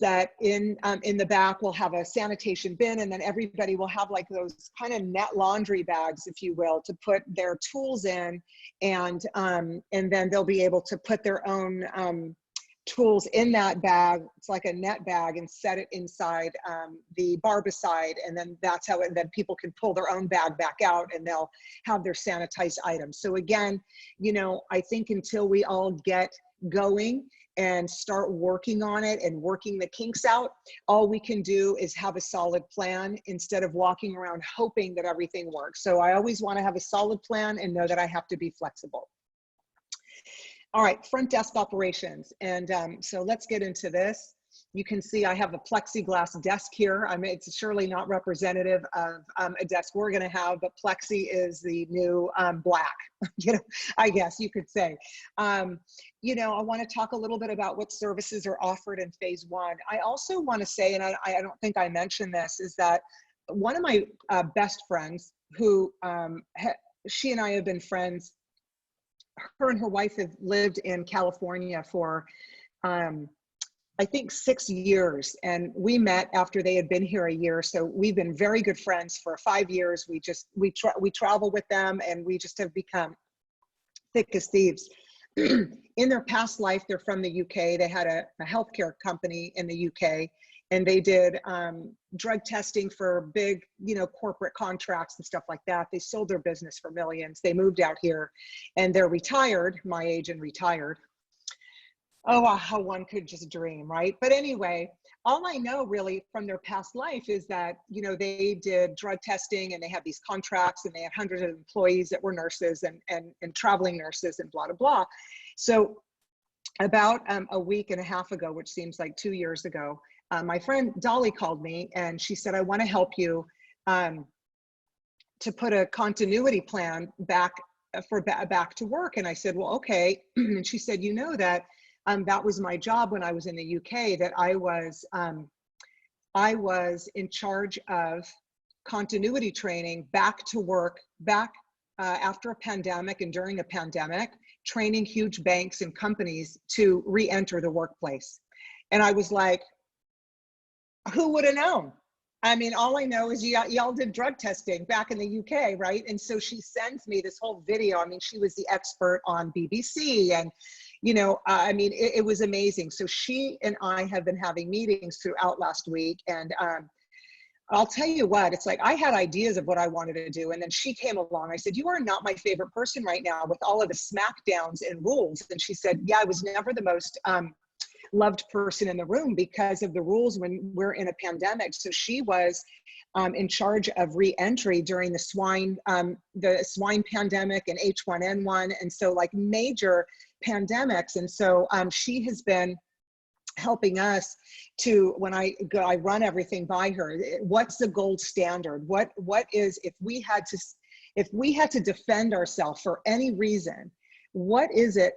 that in the back we'll have a sanitation bin, and then everybody will have like those kind of net laundry bags, if you will, to put their tools in, and then they'll be able to put their own tools in that bag. It's like a net bag, and set it inside the barbicide, and then that's how then people can pull their own bag back out and they'll have their sanitized items. So again, you know, I think until we all get going and start working on it and working the kinks out, all we can do is have a solid plan instead of walking around hoping that everything works. So I always want to have a solid plan and know that I have to be flexible. All right, front desk operations. And so let's get into this. You can see I have a plexiglass desk here. I mean, it's surely not representative of a desk we're gonna have, but plexi is the new black, you know, I guess you could say. You know, I wanna talk a little bit about what services are offered in phase 1. I also wanna say, and I don't think I mentioned this, is that one of my best friends who, she and I have been friends. Her and her wife have lived in California for, I think 6 years, and we met after they had been here a year. So we've been very good friends for 5 years. We travel with them, and we just have become thick as thieves. In their past life, they're from the UK. They had a healthcare company in the UK, and they did drug testing for big, you know, corporate contracts and stuff like that. They sold their business for millions. They moved out here, and they're retired, my age and retired. Oh, how one could just dream, right? But anyway, all I know really from their past life is that, you know, they did drug testing, and they had these contracts, and they had hundreds of employees that were nurses and traveling nurses and blah, blah, blah. So about a week and a half ago, which seems like 2 years ago, my friend Dolly called me, and she said, I want to help you to put a continuity plan back back to work. And I said, well, okay. And she said, you know that that was my job when I was in the UK, that I was in charge of continuity training back to work, back after a pandemic and during a pandemic, training huge banks and companies to re-enter the workplace. And I was like, who would have known? I mean, all I know is y'all did drug testing back in the UK, right? And so she sends me this whole video. I mean, she was the expert on BBC, and, you know, I mean, it was amazing. So she and I have been having meetings throughout last week, and I'll tell you what, it's like I had ideas of what I wanted to do, and then she came along. I said, you are not my favorite person right now with all of the smackdowns and rules. And she said, yeah, I was never the most loved person in the room because of the rules when we're in a pandemic. So she was in charge of re-entry during the swine pandemic and H1N1, and so like major pandemics. And so she has been helping us to, when I run everything by her, what's the gold standard? What is, if we had to defend ourselves for any reason, what is it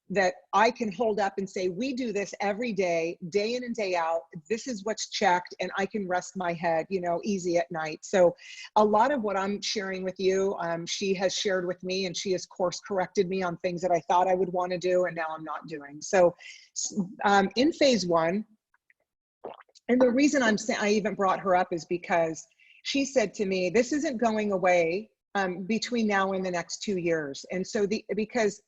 that I can hold up and say, we do this every day, day in and day out. This is what's checked, and I can rest my head, you know, easy at night. So a lot of what I'm sharing with you, she has shared with me, and she has course corrected me on things that I thought I would want to do, and now I'm not doing. So in phase one, and the reason I even brought her up is because she said to me, this isn't going away between now and the next 2 years. And so because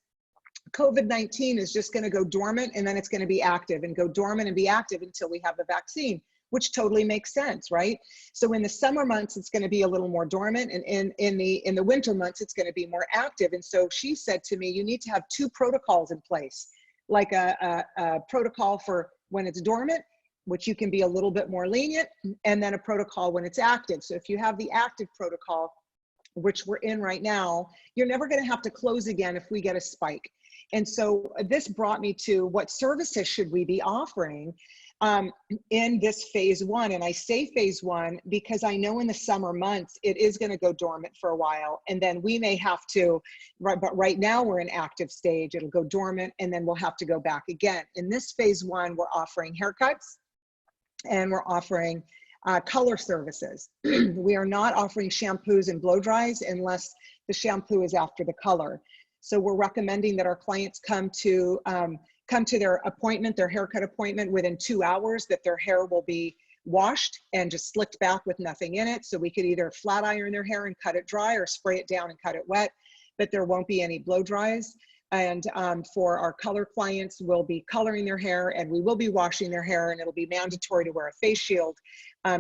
COVID-19 is just going to go dormant, and then it's going to be active and go dormant and be active until we have a vaccine, which totally makes sense, right? So in the summer months, it's going to be a little more dormant, and in the winter months, it's going to be more active. And so she said to me, you need to have 2 protocols in place, like a protocol for when it's dormant, which you can be a little bit more lenient, and then a protocol when it's active. So if you have the active protocol, which we're in right now, you're never going to have to close again if we get a spike. And so this brought me to what services should we be offering in this phase one. And I say phase one because I know in the summer months, it is going to go dormant for a while. And then we may have to, but right now we're in active stage, it'll go dormant, and then we'll have to go back again. In this phase one, we're offering haircuts, and we're offering color services. We are not offering shampoos and blow dries unless the shampoo is after the color. So we're recommending that our clients come to their appointment, their haircut appointment, within 2 hours, that their hair will be washed and just slicked back with nothing in it. So we could either flat iron their hair and cut it dry, or spray it down and cut it wet, but there won't be any blow dries. And for our color clients, we'll be coloring their hair, and we will be washing their hair, and it'll be mandatory to wear a face shield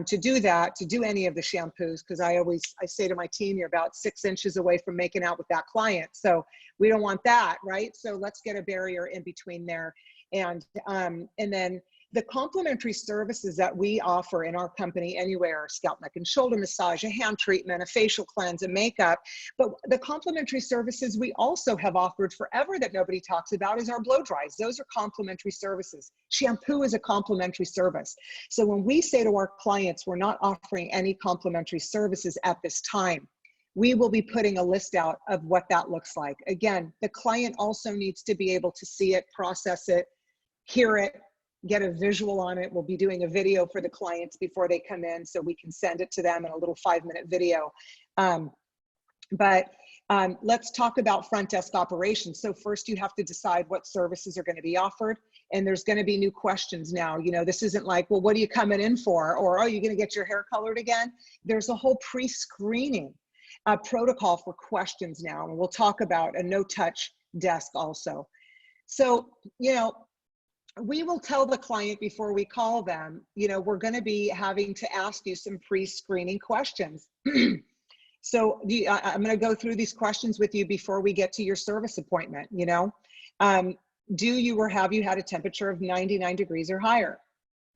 to do that, to do any of the shampoos, because I say to my team, you're about 6 inches away from making out with that client. So we don't want that, right? So let's get a barrier in between there. And then the complementary services that we offer in our company anywhere are scalp, neck, and shoulder massage, a hand treatment, a facial cleanse, a makeup. But the complementary services we also have offered forever that nobody talks about is our blow dries. Those are complementary services. Shampoo is a complementary service. So when we say to our clients, we're not offering any complementary services at this time, we will be putting a list out of what that looks like. Again, the client also needs to be able to see it, process it, hear it, get a visual on it. We'll be doing a video for the clients before they come in, so we can send it to them in a little 5-minute video. Let's talk about front desk operations. So first you have to decide what services are going to be offered. And there's going to be new questions now. You know, this isn't like, well, what are you coming in for? Or, are you going to get your hair colored again? There's a whole pre-screening protocol for questions now. And we'll talk about a no-touch desk also. So, you know, we will tell the client before we call them, you know, we're going to be having to ask you some pre-screening questions. So I'm going to go through these questions with you before we get to your service appointment. You know, do you or have you had a temperature of 99 degrees or higher?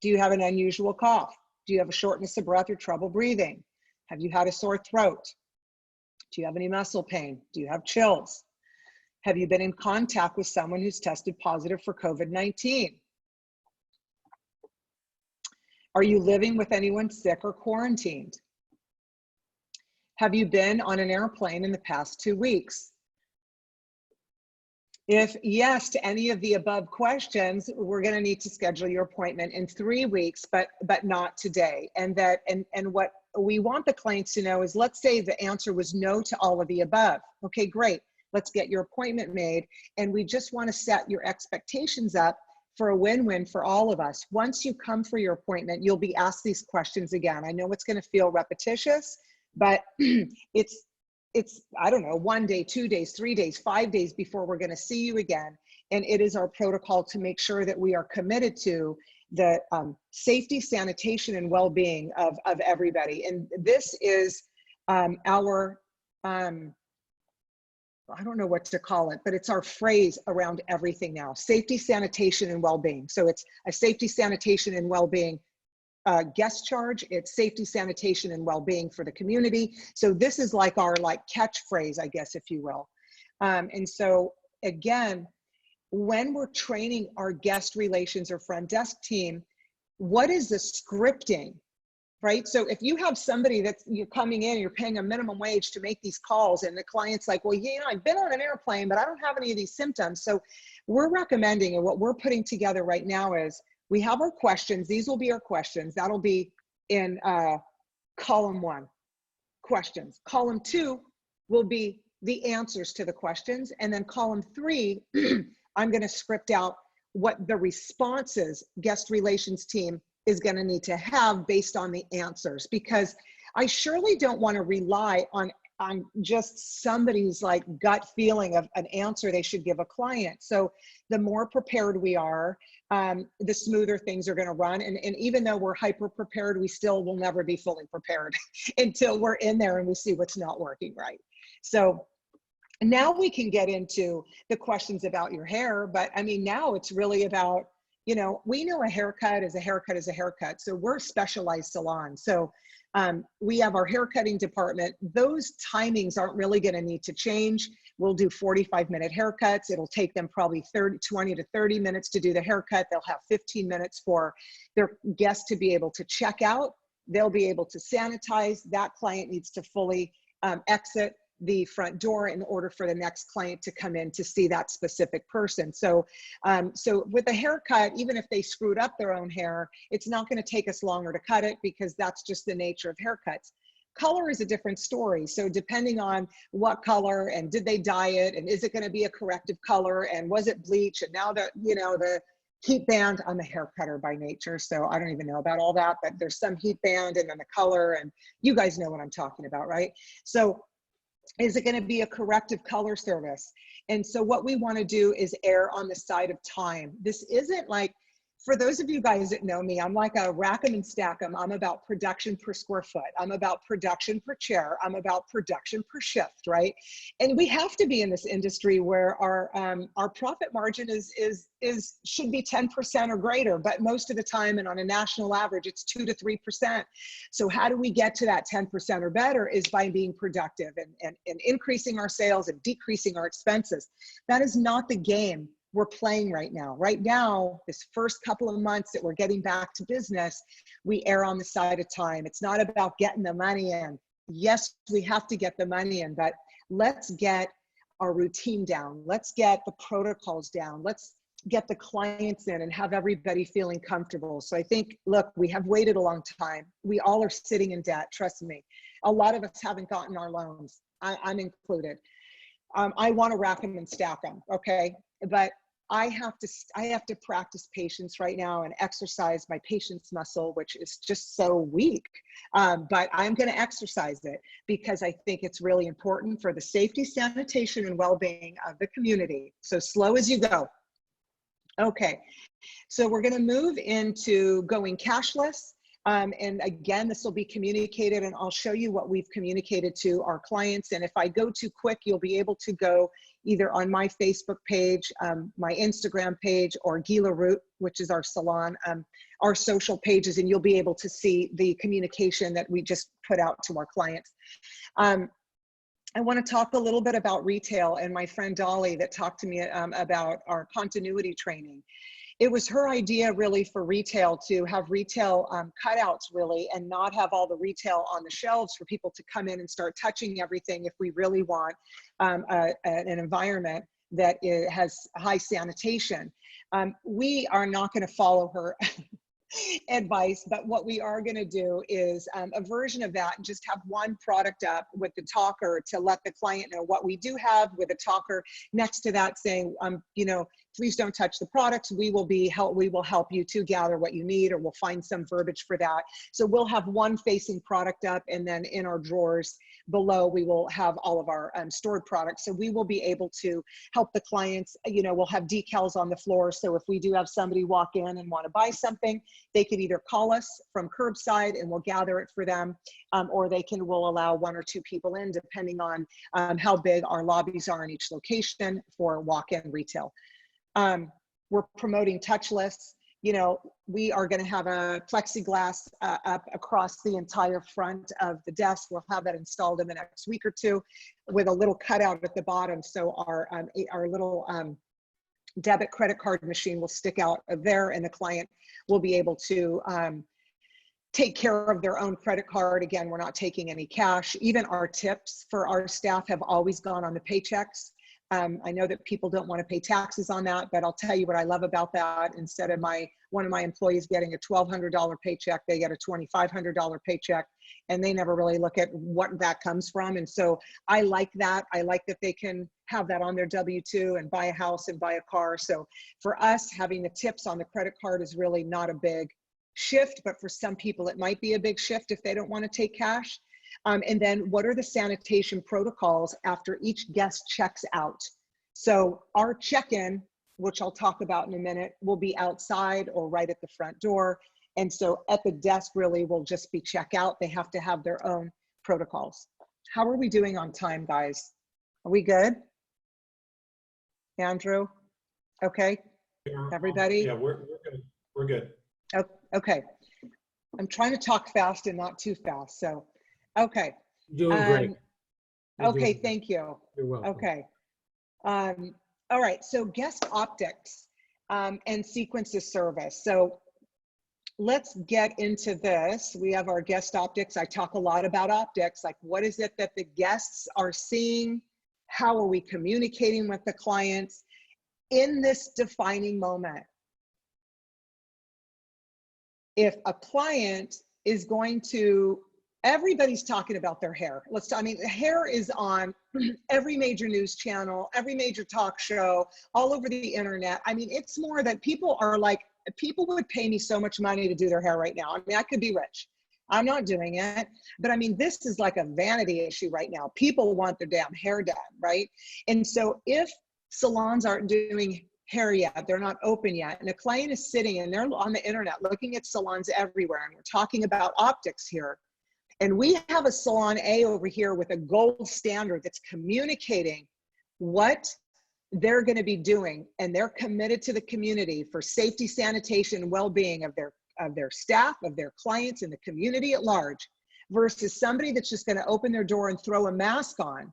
Do you have an unusual cough? Do you have a shortness of breath or trouble breathing? Have you had a sore throat? Do you have any muscle pain? Do you have chills? Have you been in contact with someone who's tested positive for COVID-19? Are you living with anyone sick or quarantined? Have you been on an airplane in the past 2 weeks? If yes to any of the above questions, we're going to need to schedule your appointment in 3 weeks, but not today. And what we want the clients to know is, let's say the answer was no to all of the above. Okay, great. Let's get your appointment made. And we just want to set your expectations up for a win-win for all of us. Once you come for your appointment, you'll be asked these questions again. I know it's going to feel repetitious, but it's, I don't know, 1 day, 2 days, 3 days, 5 days before we're going to see you again. And it is our protocol to make sure that we are committed to the safety, sanitation, and well-being of everybody. And this is our, I don't know what to call it, but it's our phrase around everything now: safety, sanitation, and well-being. So it's a safety, sanitation, and well-being guest charge. It's safety, sanitation, and well-being for the community. So this is like our catchphrase, I guess, if you will. And so again, when we're training our guest relations or front desk team, what is the scripting, right? So if you have somebody that's, you're coming in, you're paying a minimum wage to make these calls, and the client's like, well, you know, I've been on an airplane, but I don't have any of these symptoms. So we're recommending, and what we're putting together right now is, we have our questions. These will be our questions. That'll be in column 1, questions. Column 2 will be the answers to the questions. And then column 3, I'm going to script out what the responses guest relations team is going to need to have based on the answers, because I surely don't want to rely on just somebody's gut feeling of an answer they should give a client. So the more prepared we are, the smoother things are going to run. And even though we're hyper prepared, we still will never be fully prepared until we're in there and we see what's not working right. So now we can get into the questions about your hair, but I mean, now it's really about, you know, we know a haircut is a haircut is a haircut. So we're a specialized salon. So we have our haircutting department. Those timings aren't really going to need to change. We'll do 45-minute haircuts. It'll take them probably 20 to 30 minutes to do the haircut. They'll have 15 minutes for their guests to be able to check out. They'll be able to sanitize. That client needs to fully exit the front door in order for the next client to come in to see that specific person. So, so with a haircut, even if they screwed up their own hair, it's not going to take us longer to cut it, because that's just the nature of haircuts. Color is a different story. So depending on what color, and did they dye it, and is it going to be a corrective color, and was it bleach, and now the, you know, the heat band. I'm a hair cutter by nature, so I don't even know about all that, but there's some heat band, and then the color, and you guys know what I'm talking about, right? So is it going to be a corrective color service? And so what we want to do is err on the side of time. This isn't like, for those of you guys that know me, I'm like a rack 'em and stack 'em. I'm about production per square foot. I'm about production per chair. I'm about production per shift, right? And we have to be in this industry where our profit margin should be 10% or greater, but most of the time, and on a national average, it's 2 to 3%. So how do we get to that 10% or better? Is by being productive and increasing our sales and decreasing our expenses. That is not the game we're playing right now. Right now, this first couple of months that we're getting back to business, we err on the side of time. It's not about getting the money in. Yes, we have to get the money in, but let's get our routine down. Let's get the protocols down. Let's get the clients in and have everybody feeling comfortable. So I think, look, we have waited a long time. We all are sitting in debt, trust me. A lot of us haven't gotten our loans. I'm included. I want to rack them and stack them, okay? But I have to practice patience right now and exercise my patience muscle, which is just so weak. But I'm going to exercise it because I think it's really important for the safety, sanitation, and well-being of the community. So slow as you go. Okay, so we're going to move into going cashless. And again, this will be communicated, and I'll show you what we've communicated to our clients. And if I go too quick, you'll be able to go either on my Facebook page, my Instagram page, or Gila Root, which is our salon, our social pages, and you'll be able to see the communication that we just put out to our clients. I want to talk a little bit about retail, and my friend Dolly that talked to me about our continuity training. it was her idea really for retail to have retail cutouts really, and not have all the retail on the shelves for people to come in and start touching everything if we really want an environment that has high sanitation. We are not going to follow her advice, but what we are going to do is a version of that, and just have one product up with the talker to let the client know what we do have, with a talker next to that saying, you know, please don't touch the products. We will help you to gather what you need, or we'll find some verbiage for that. So we'll have one facing product up, and then in our drawers below, we will have all of our stored products. So we will be able to help the clients, you know, we'll have decals on the floor. So if we do have somebody walk in and want to buy something, they can either call us from curbside and we'll gather it for them, or we'll allow 1 or 2 people in, depending on how big our lobbies are in each location for walk-in retail. We're promoting touchless. You know, we are going to have a plexiglass up across the entire front of the desk. We'll have that installed in the next week or 2, with a little cutout at the bottom. So our little debit credit card machine will stick out of there, and the client will be able to take care of their own credit card. Again, we're not taking any cash. Even our tips for our staff have always gone on the paychecks. I know that people don't want to pay taxes on that, but I'll tell you what I love about that. Instead of one of my employees getting a $1,200 paycheck, they get a $2,500 paycheck, and they never really look at what that comes from. And so I like that. I like that they can have that on their W-2 and buy a house and buy a car. So for us, having the tips on the credit card is really not a big shift, but for some people it might be a big shift if they don't want to take cash. And then what are the sanitation protocols after each guest checks out? So our check-in, which I'll talk about in a minute, will be outside or right at the front door. And so at the desk really will just be checkout. They have to have their own protocols. How are we doing on time, guys? Are we good? Andrew? Okay, everybody? Yeah, we're good. We're good. Okay. I'm trying to talk fast and not too fast, so. Okay. You're doing great. Okay, thank you. You're welcome. Okay. All right, so guest optics and sequence of service. So let's get into this. We have our guest optics. I talk a lot about optics, like what is it that the guests are seeing? How are we communicating with the clients in this defining moment? If a client is going to, everybody's talking about their hair. Hair is on every major news channel, every major talk show, all over the internet. I mean, it's more that people are like, people would pay me so much money to do their hair right now. I mean, I could be rich. I'm not doing it. But I mean, this is like a vanity issue right now. People want their damn hair done, right? And so if salons aren't doing hair yet, they're not open yet, and a client is sitting and they're on the internet looking at salons everywhere, and we're talking about optics here, and we have a salon A over here with a gold standard that's communicating what they're going to be doing, and they're committed to the community for safety, sanitation, and well-being of their staff, of their clients, and the community at large, versus somebody that's just going to open their door and throw a mask on.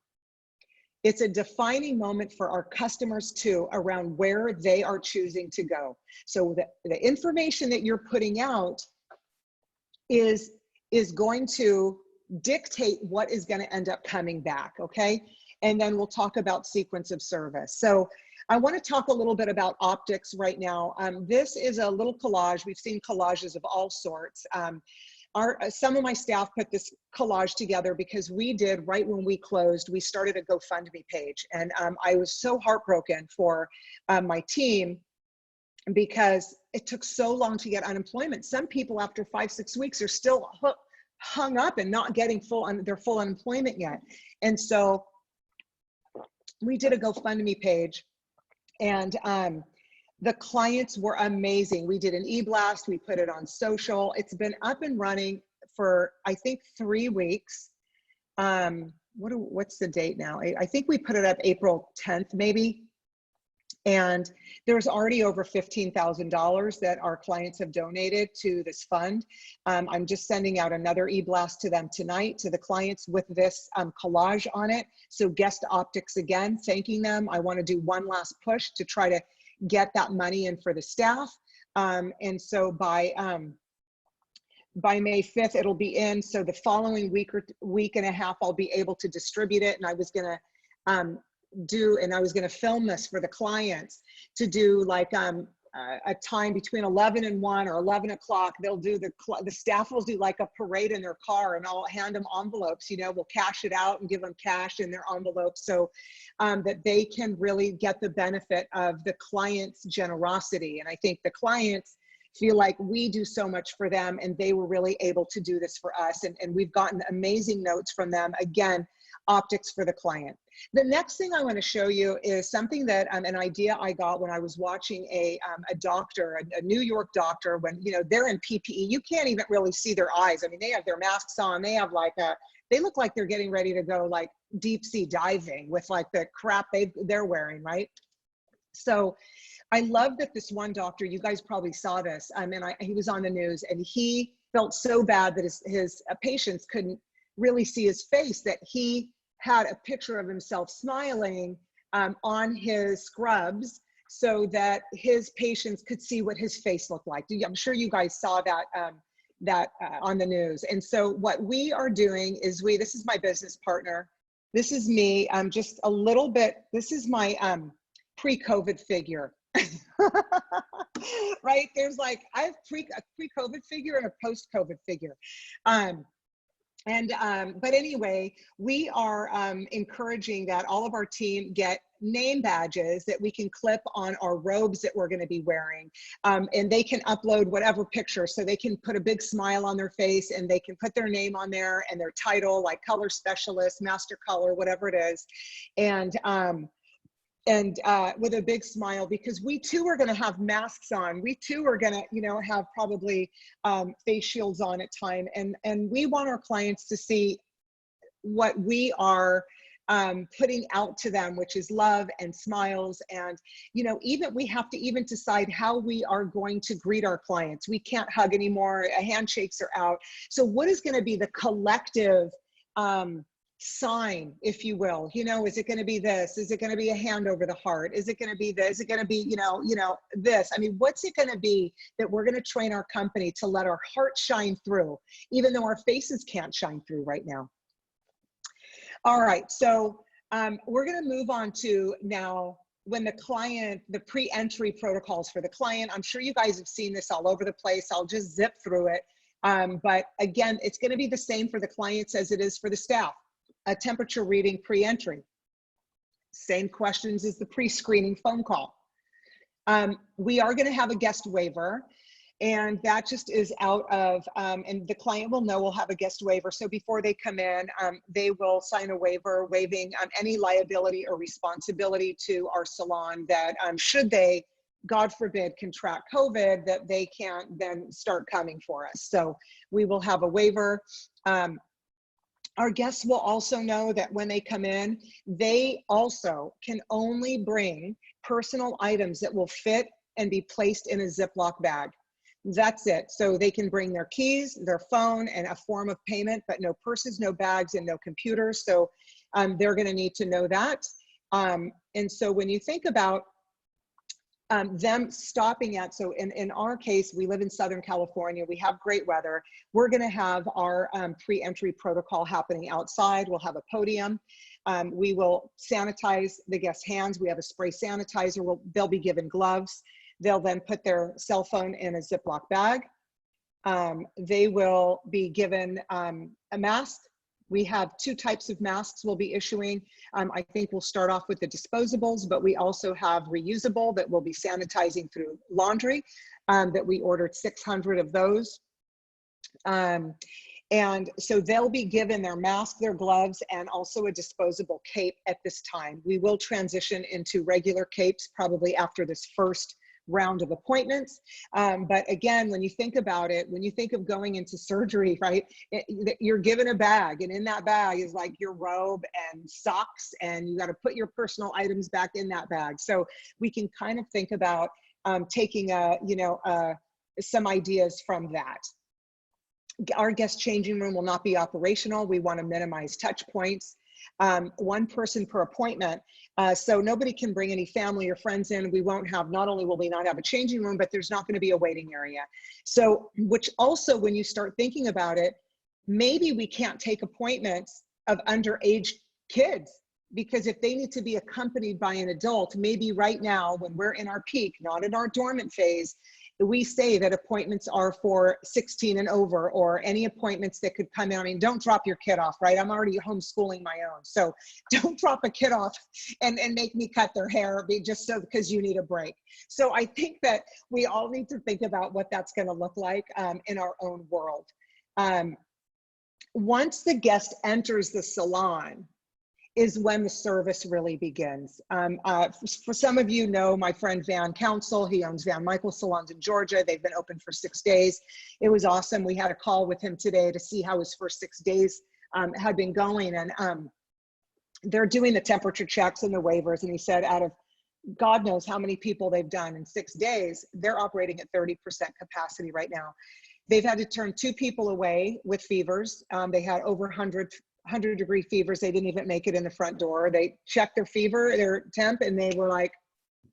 It's a defining moment for our customers too, around where they are choosing to go. So the information that you're putting out is going to dictate what is going to end up coming back, okay? And then we'll talk about sequence of service. So I want to talk a little bit about optics right now. This is a little collage. We've seen collages of all sorts. Some of my staff put this collage together because we did, right when we closed, we started a GoFundMe page. And I was so heartbroken for my team because it took so long to get unemployment. Some people after 5-6 weeks are still hung up and not getting their full unemployment yet. And so we did a GoFundMe page, and the clients were amazing. We did an e-blast, we put it on social. It's been up and running for, I think, 3 weeks. What's the date now? I think we put it up April 10th, maybe. And there's already over $15,000 that our clients have donated to this fund. I'm just sending out another e-blast to them tonight, to the clients, with this collage on it. So guest optics again, thanking them. I want to do one last push to try to get that money in for the staff. And so by May 5th, it'll be in. So the following week or week and a half, I'll be able to distribute it. And I was going to film this for the clients to do like a time between 11 and 1 or 11 o'clock. They'll do the staff will do like a parade in their car, and I'll hand them envelopes, you know, we'll cash it out and give them cash in their envelopes, so that they can really get the benefit of the client's generosity. And I think the clients feel like we do so much for them, and they were really able to do this for us. And we've gotten amazing notes from them. Again, optics for the client. The next thing I want to show you is something that an idea I got when I was watching a doctor, a New York doctor, when, you know, they're in PPE. You can't even really see their eyes. I mean, they have their masks on. They have like they look like they're getting ready to go like deep sea diving with like the crap they're wearing, right? So I love that this one doctor, you guys probably saw this, and he was on the news, and he felt so bad that his patients couldn't really see his face, that he had a picture of himself smiling on his scrubs so that his patients could see what his face looked like. I'm sure you guys saw that on the news. And so what we are doing is this is my business partner. This is me. I'm just a little bit, this is my pre-COVID figure. Right? There's like, I have a pre-COVID figure and a post-COVID figure. But anyway, we are encouraging that all of our team get name badges that we can clip on our robes that we're going to be wearing. And they can upload whatever picture, so they can put a big smile on their face, and they can put their name on there and their title, like color specialist, master color, whatever it is. And with a big smile, because we too are going to have masks on. We too are going to, you know, have probably face shields on at time. And we want our clients to see what we are putting out to them, which is love and smiles. And, you know, even we have to even decide how we are going to greet our clients. We can't hug anymore. Handshakes are out. So what is going to be the collective sign, if you will? You know, is it going to be this? Is it going to be a hand over the heart? Is it going to be this? Is it going to be, you know, this? I mean, what's it going to be that we're going to train our company to let our heart shine through, even though our faces can't shine through right now? All right, so we're going to move on to now when the client, the pre-entry protocols for the client. I'm sure you guys have seen this all over the place. I'll just zip through it. But again, it's going to be the same for the clients as it is for the staff. A temperature reading pre-entry. Same questions as the pre-screening phone call. We are going to have a guest waiver, and that just is out of, and the client will know we'll have a guest waiver. So before they come in, they will sign a waiver waiving any liability or responsibility to our salon that should they, God forbid, contract COVID, that they can't then start coming for us. So we will have a waiver. Our guests will also know that when they come in, they also can only bring personal items that will fit and be placed in a Ziploc bag. That's it. So they can bring their keys, their phone, and a form of payment, but no purses, no bags, and no computers. So they're going to need to know that. And so when you think about them stopping at, so in our case, we live in Southern California, we have great weather. We're going to have our pre-entry protocol happening outside. We'll have a podium. We will sanitize the guests' hands. We have a spray sanitizer. They'll be given gloves. They'll then put their cell phone in a Ziploc bag. They will be given a mask. We have 2 types of masks we'll be issuing. I think we'll start off with the disposables, but we also have reusable that we'll be sanitizing through laundry, that we ordered 600 of those. And so they'll be given their mask, their gloves, and also a disposable cape at this time. We will transition into regular capes probably after this first round of appointments. But again, when you think about it, when you think of going into surgery, right, you're given a bag, and in that bag is like your robe and socks, and you got to put your personal items back in that bag. So we can kind of think about taking some ideas from that. Our guest changing room will not be operational. We want to minimize touch points. one person per appointment. So nobody can bring any family or friends in. We won't have, not only will we not have a changing room, but there's not going to be a waiting area. So, which also, when you start thinking about it, maybe we can't take appointments of underage kids, because if they need to be accompanied by an adult, maybe right now when we're in our peak, not in our dormant phase, we say that appointments are for 16 and over, or any appointments that could come in. I mean, don't drop your kid off, right? I'm already homeschooling my own. So don't drop a kid off and make me cut their hair just so because you need a break. So I think that we all need to think about what that's going to look like in our own world. Once the guest enters the salon is when the service really begins. For some of you know my friend Van Council. He owns Van Michael Salons in Georgia. They've been open for 6 days. It was awesome. We had a call with him today to see how his first 6 days had been going. And they're doing the temperature checks and the waivers. And he said out of God knows how many people they've done in 6 days, they're operating at 30% capacity right now. They've had to turn 2 people away with fevers. They had over 100-degree fevers. They didn't even make it in the front door. They checked their fever, their temp, and they were like,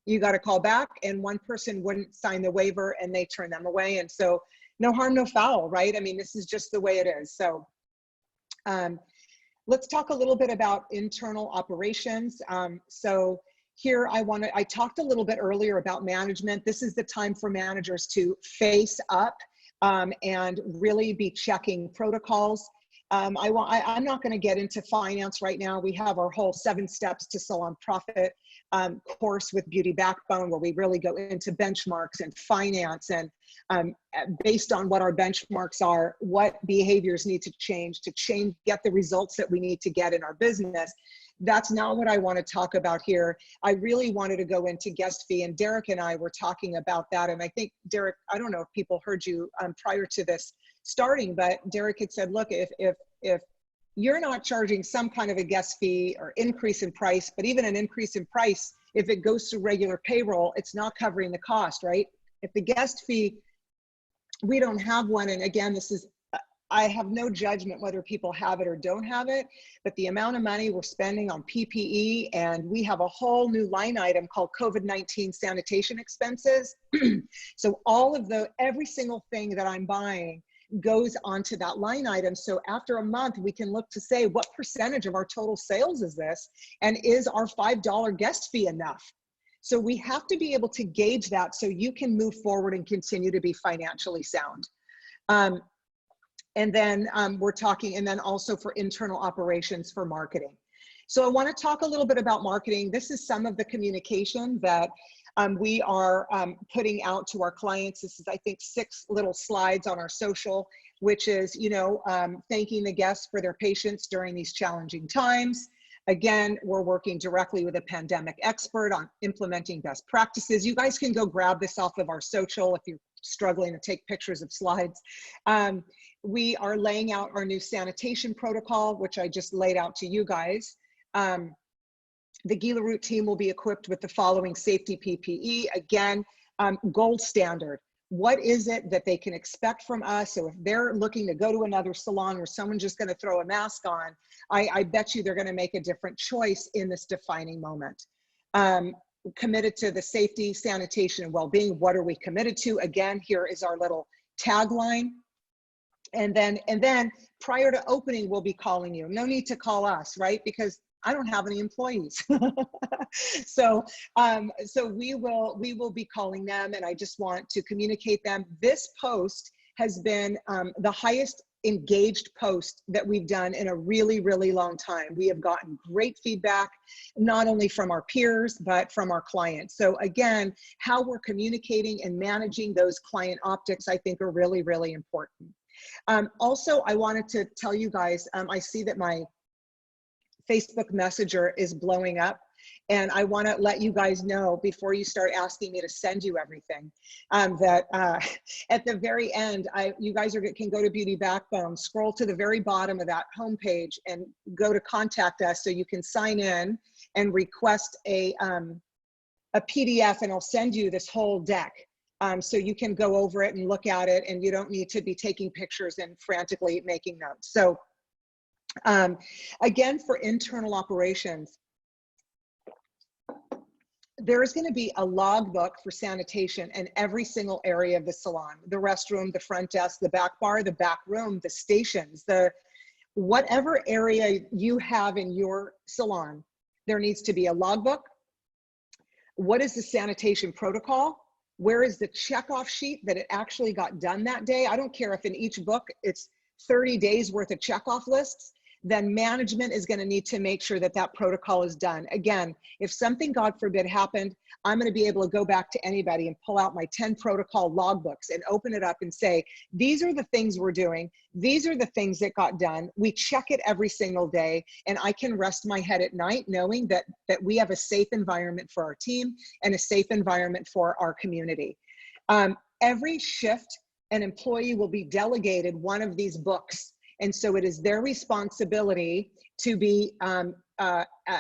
you got to call back. And one person wouldn't sign the waiver and they turned them away. And so no harm, no foul, right? I mean, this is just the way it is. So let's talk a little bit about internal operations. So here I talked a little bit earlier about management. This is the time for managers to face up and really be checking protocols. I'm not going to get into finance right now. We have our whole 7 steps to salon profit course with Beauty Backbone, where we really go into benchmarks and finance, and based on what our benchmarks are, what behaviors need to change, get the results that we need to get in our business. That's not what I want to talk about here. I really wanted to go into guest fee, and Derek and I were talking about that. And I think, Derek, I don't know if people heard you prior to this starting, but Derek had said, look, if you're not charging some kind of a guest fee or increase in price, but even an increase in price, if it goes through regular payroll, it's not covering the cost, right? If the guest fee, we don't have one, and again, this is, I have no judgment whether people have it or don't have it, but the amount of money we're spending on PPE, and we have a whole new line item called COVID-19 sanitation expenses. So every single thing that I'm buying goes onto that line item. So after a month, we can look to say, what percentage of our total sales is this? And is our $5 guest fee enough? So we have to be able to gauge that so you can move forward and continue to be financially sound. And then we're talking, and then also for internal operations for marketing. So I want to talk a little bit about marketing. This is some of the communication that we are putting out to our clients. This is, I think, 6 little slides on our social, which is, thanking the guests for their patience during these challenging times. Again, we're working directly with a pandemic expert on implementing best practices. You guys can go grab this off of our social if you're struggling to take pictures of slides. We are laying out our new sanitation protocol, which I just laid out to you guys. The Gila Root team will be equipped with the following safety PPE. Again, gold standard. What is it that they can expect from us? So if they're looking to go to another salon where someone's just going to throw a mask on, I bet you they're going to make a different choice in this defining moment. Committed to the safety, sanitation, and well-being. What are we committed to? Again, here is our little tagline. And then prior to opening, we'll be calling you. No need to call us, right? Because I don't have any employees. So we will be calling them, and I just want to communicate them. This post has been the highest engaged post that we've done in a really, really long time. We have gotten great feedback, not only from our peers, but from our clients. So again, how we're communicating and managing those client optics, I think, are really, really important. Also, I wanted to tell you guys, I see that my Facebook Messenger is blowing up, and I want to let you guys know before you start asking me to send you everything, that at the very end, you guys can go to Beauty Backbone, scroll to the very bottom of that homepage, and go to contact us so you can sign in and request a PDF, and I'll send you this whole deck. So you can go over it and look at it, and you don't need to be taking pictures and frantically making notes. So Again, for internal operations, there is going to be a logbook for sanitation in every single area of the salon, the restroom, the front desk, the back bar, the back room, the stations, whatever area you have in your salon, there needs to be a logbook. What is the sanitation protocol? Where is the checkoff sheet that it actually got done that day? I don't care if in each book it's 30 days worth of checkoff lists, then management is going to need to make sure that that protocol is done. Again, if something, God forbid, happened, I'm going to be able to go back to anybody and pull out my 10 protocol logbooks and open it up and say, these are the things we're doing. These are the things that got done. We check it every single day, and I can rest my head at night knowing that we have a safe environment for our team and a safe environment for our community. Every shift, an employee will be delegated one of these books. And so it is their responsibility to be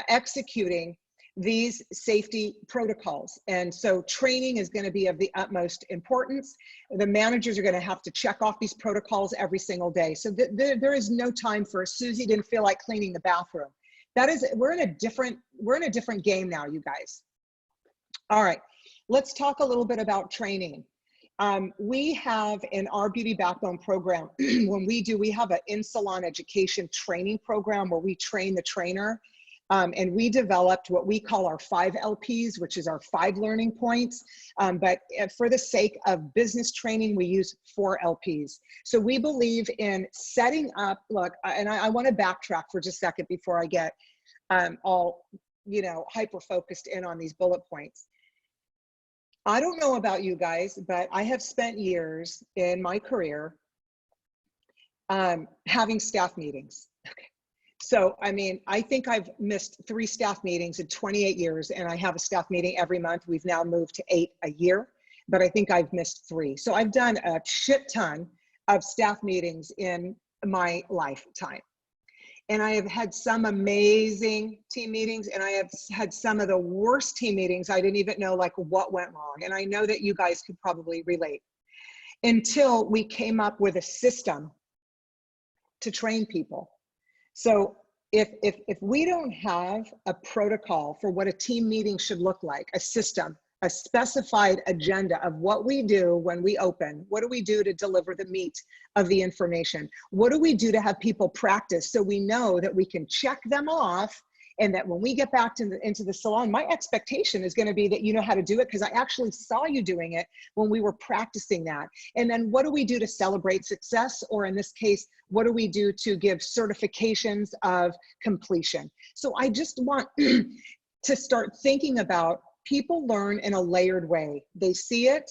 executing these safety protocols. And so training is going to be of the utmost importance. The managers are going to have to check off these protocols every single day. So there is no time for Susie didn't feel like cleaning the bathroom. We're in a different game now, you guys. All right, let's talk a little bit about training. We have in our Beauty Backbone program, we have an in-salon education training program where we train the trainer. And we developed what we call our 5 LPs, which is our 5 learning points. But for the sake of business training, we use 4 LPs. So we believe in setting up, look, and I want to backtrack for just a second before I get all, hyper-focused in on these bullet points. I don't know about you guys, but I have spent years in my career having staff meetings. Okay. So, I mean, I think I've missed 3 staff meetings in 28 years, and I have a staff meeting every month. We've now moved to 8 a year, but I think I've missed 3. So I've done a shit ton of staff meetings in my lifetime. And I have had some amazing team meetings, and I have had some of the worst team meetings. I didn't even know like what went wrong. And I know that you guys could probably relate, until we came up with a system to train people. So if we don't have a protocol for what a team meeting should look like, a system, a specified agenda of what we do when we open, what do we do to deliver the meat of the information? What do we do to have people practice so we know that we can check them off, and that when we get back into the salon, my expectation is going to be that you know how to do it because I actually saw you doing it when we were practicing that. And then what do we do to celebrate success? Or in this case, what do we do to give certifications of completion? So I just want to start thinking about people learn in a layered way. They see it,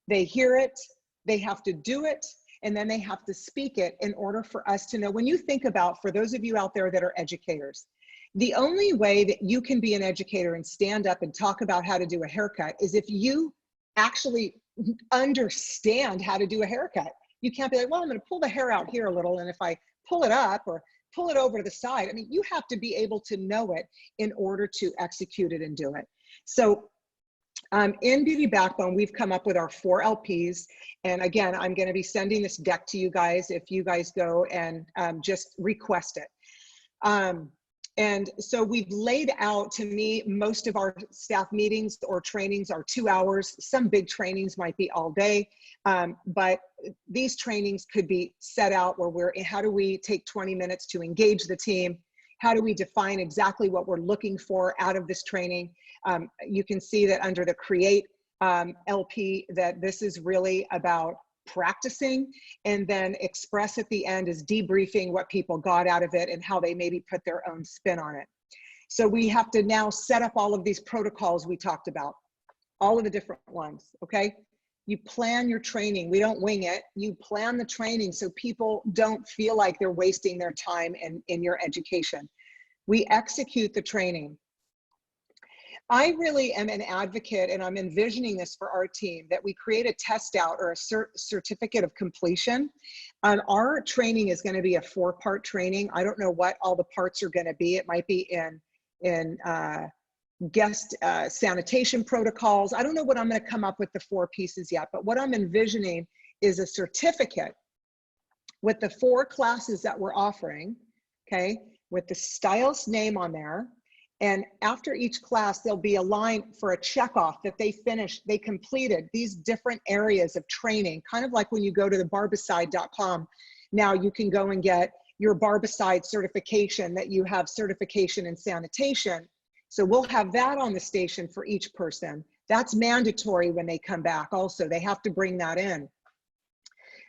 they hear it, they have to do it, and then they have to speak it in order for us to know. When you think about, for those of you out there that are educators, the only way that you can be an educator and stand up and talk about how to do a haircut is if you actually understand how to do a haircut. You can't be like, well, I'm going to pull the hair out here a little, and if I pull it up or pull it over to the side, I mean, you have to be able to know it in order to execute it and do it. So in Beauty Backbone, we've come up with our 4 LPs. And again, I'm going to be sending this deck to you guys if you guys go and just request it. And so we've laid out, to me, most of our staff meetings or trainings are 2 hours. Some big trainings might be all day, but these trainings could be set out where how do we take 20 minutes to engage the team? How do we define exactly what we're looking for out of this training? You can see that under the Create LP, that this is really about practicing, and then Express at the end is debriefing what people got out of it and how they maybe put their own spin on it. So we have to now set up all of these protocols we talked about, all of the different ones, okay? You plan your training. We don't wing it. You plan the training so people don't feel like they're wasting their time in your education. We execute the training. I really am an advocate, and I'm envisioning this for our team, that we create a test out or a certificate of completion. Our training is going to be a 4-part training. I don't know what all the parts are going to be. It might be in guest sanitation protocols. I don't know what I'm going to come up with the 4 pieces yet, but what I'm envisioning is a certificate with the 4 classes that we're offering, okay, with the stylist name on there. And after each class, there'll be a line for a checkoff that they finished, they completed these different areas of training, kind of like when you go to the barbicide.com. Now you can go and get your barbicide certification, that you have certification in sanitation. So we'll have that on the station for each person. That's mandatory when they come back also. They have to bring that in.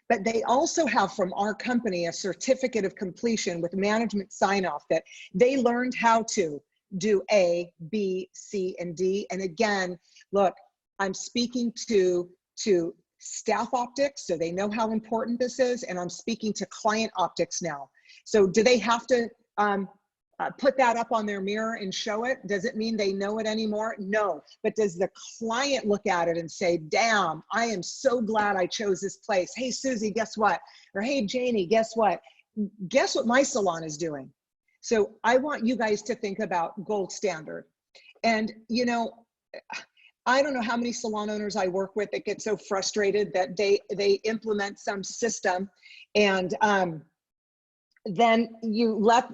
But they also have from our company a certificate of completion with management sign-off that they learned how to do A, B, C, and D. And again, look, I'm speaking to staff optics, so they know how important this is, and I'm speaking to client optics now. So do they have to put that up on their mirror and show it? Does it mean they know it anymore? No. But does the client look at it and say, damn, I am so glad I chose this place. Hey, Susie, guess what? Or hey, Janie, guess what? Guess what my salon is doing? So I want you guys to think about gold standard. And, you know, I don't know how many salon owners I work with that get so frustrated that they implement some system, and then you let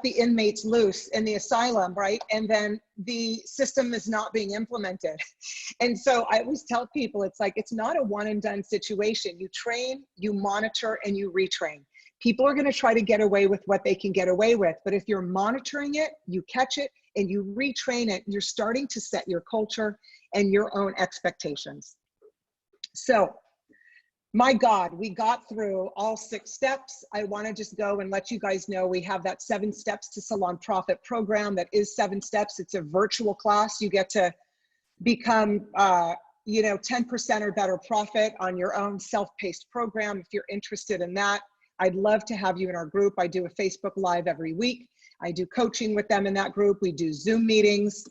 the inmates loose in the asylum, right? And then the system is not being implemented. And so I always tell people, it's like, it's not a one and done situation. You train, you monitor, and you retrain. People are going to try to get away with what they can get away with. But if you're monitoring it, you catch it, and you retrain it, you're starting to set your culture and your own expectations. So, my God, we got through all 6 steps. I want to just go and let you guys know we have that 7 Steps to Salon Profit program. That is 7 steps. It's a virtual class. You get to become, 10% or better profit on your own self-paced program. If you're interested in that, I'd love to have you in our group. I do a Facebook Live every week. I do coaching with them in that group. We do Zoom meetings.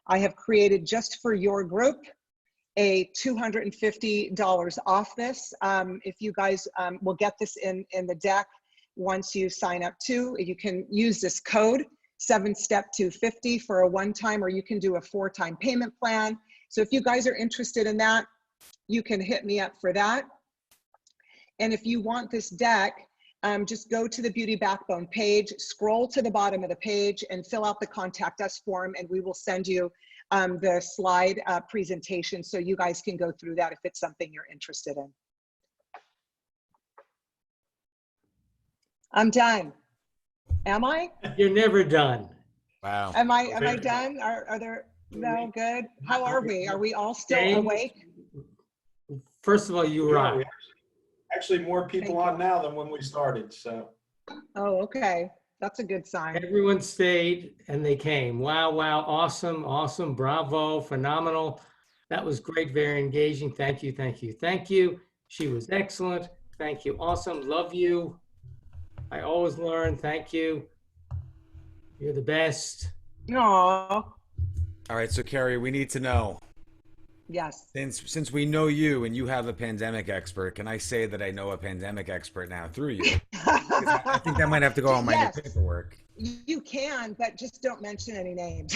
I have created just for your group a $250 off this. If you guys will get this in the deck once you sign up too. You can use this code 7STEP250 for a one-time, or you can do a 4-time payment plan. So if you guys are interested in that, you can hit me up for that. And if you want this deck, just go to the Beauty Backbone page, scroll to the bottom of the page, and fill out the Contact Us form, and we will send you the slide presentation so you guys can go through that if it's something you're interested in. I'm done. Am I? You're never done. Wow. Am I done? Are there, no, good? How are we? Are we all still awake? First of all, you Yeah, rock. we actually more people Thank you. on now than when we started, so. Oh, okay. That's a good sign. Everyone stayed and they came. Wow, wow, awesome, awesome, bravo, phenomenal. That was great, very engaging. Thank you, thank you, thank you. She was excellent. Thank you, awesome, love you. I always learn, thank you. You're the best. Aw, All right, so Keri, we need to know, yes. since we know you and you have a pandemic expert, can I say that I know a pandemic expert now through you? I think that might have to go on my Yes. new paperwork. You can, but just don't mention any names.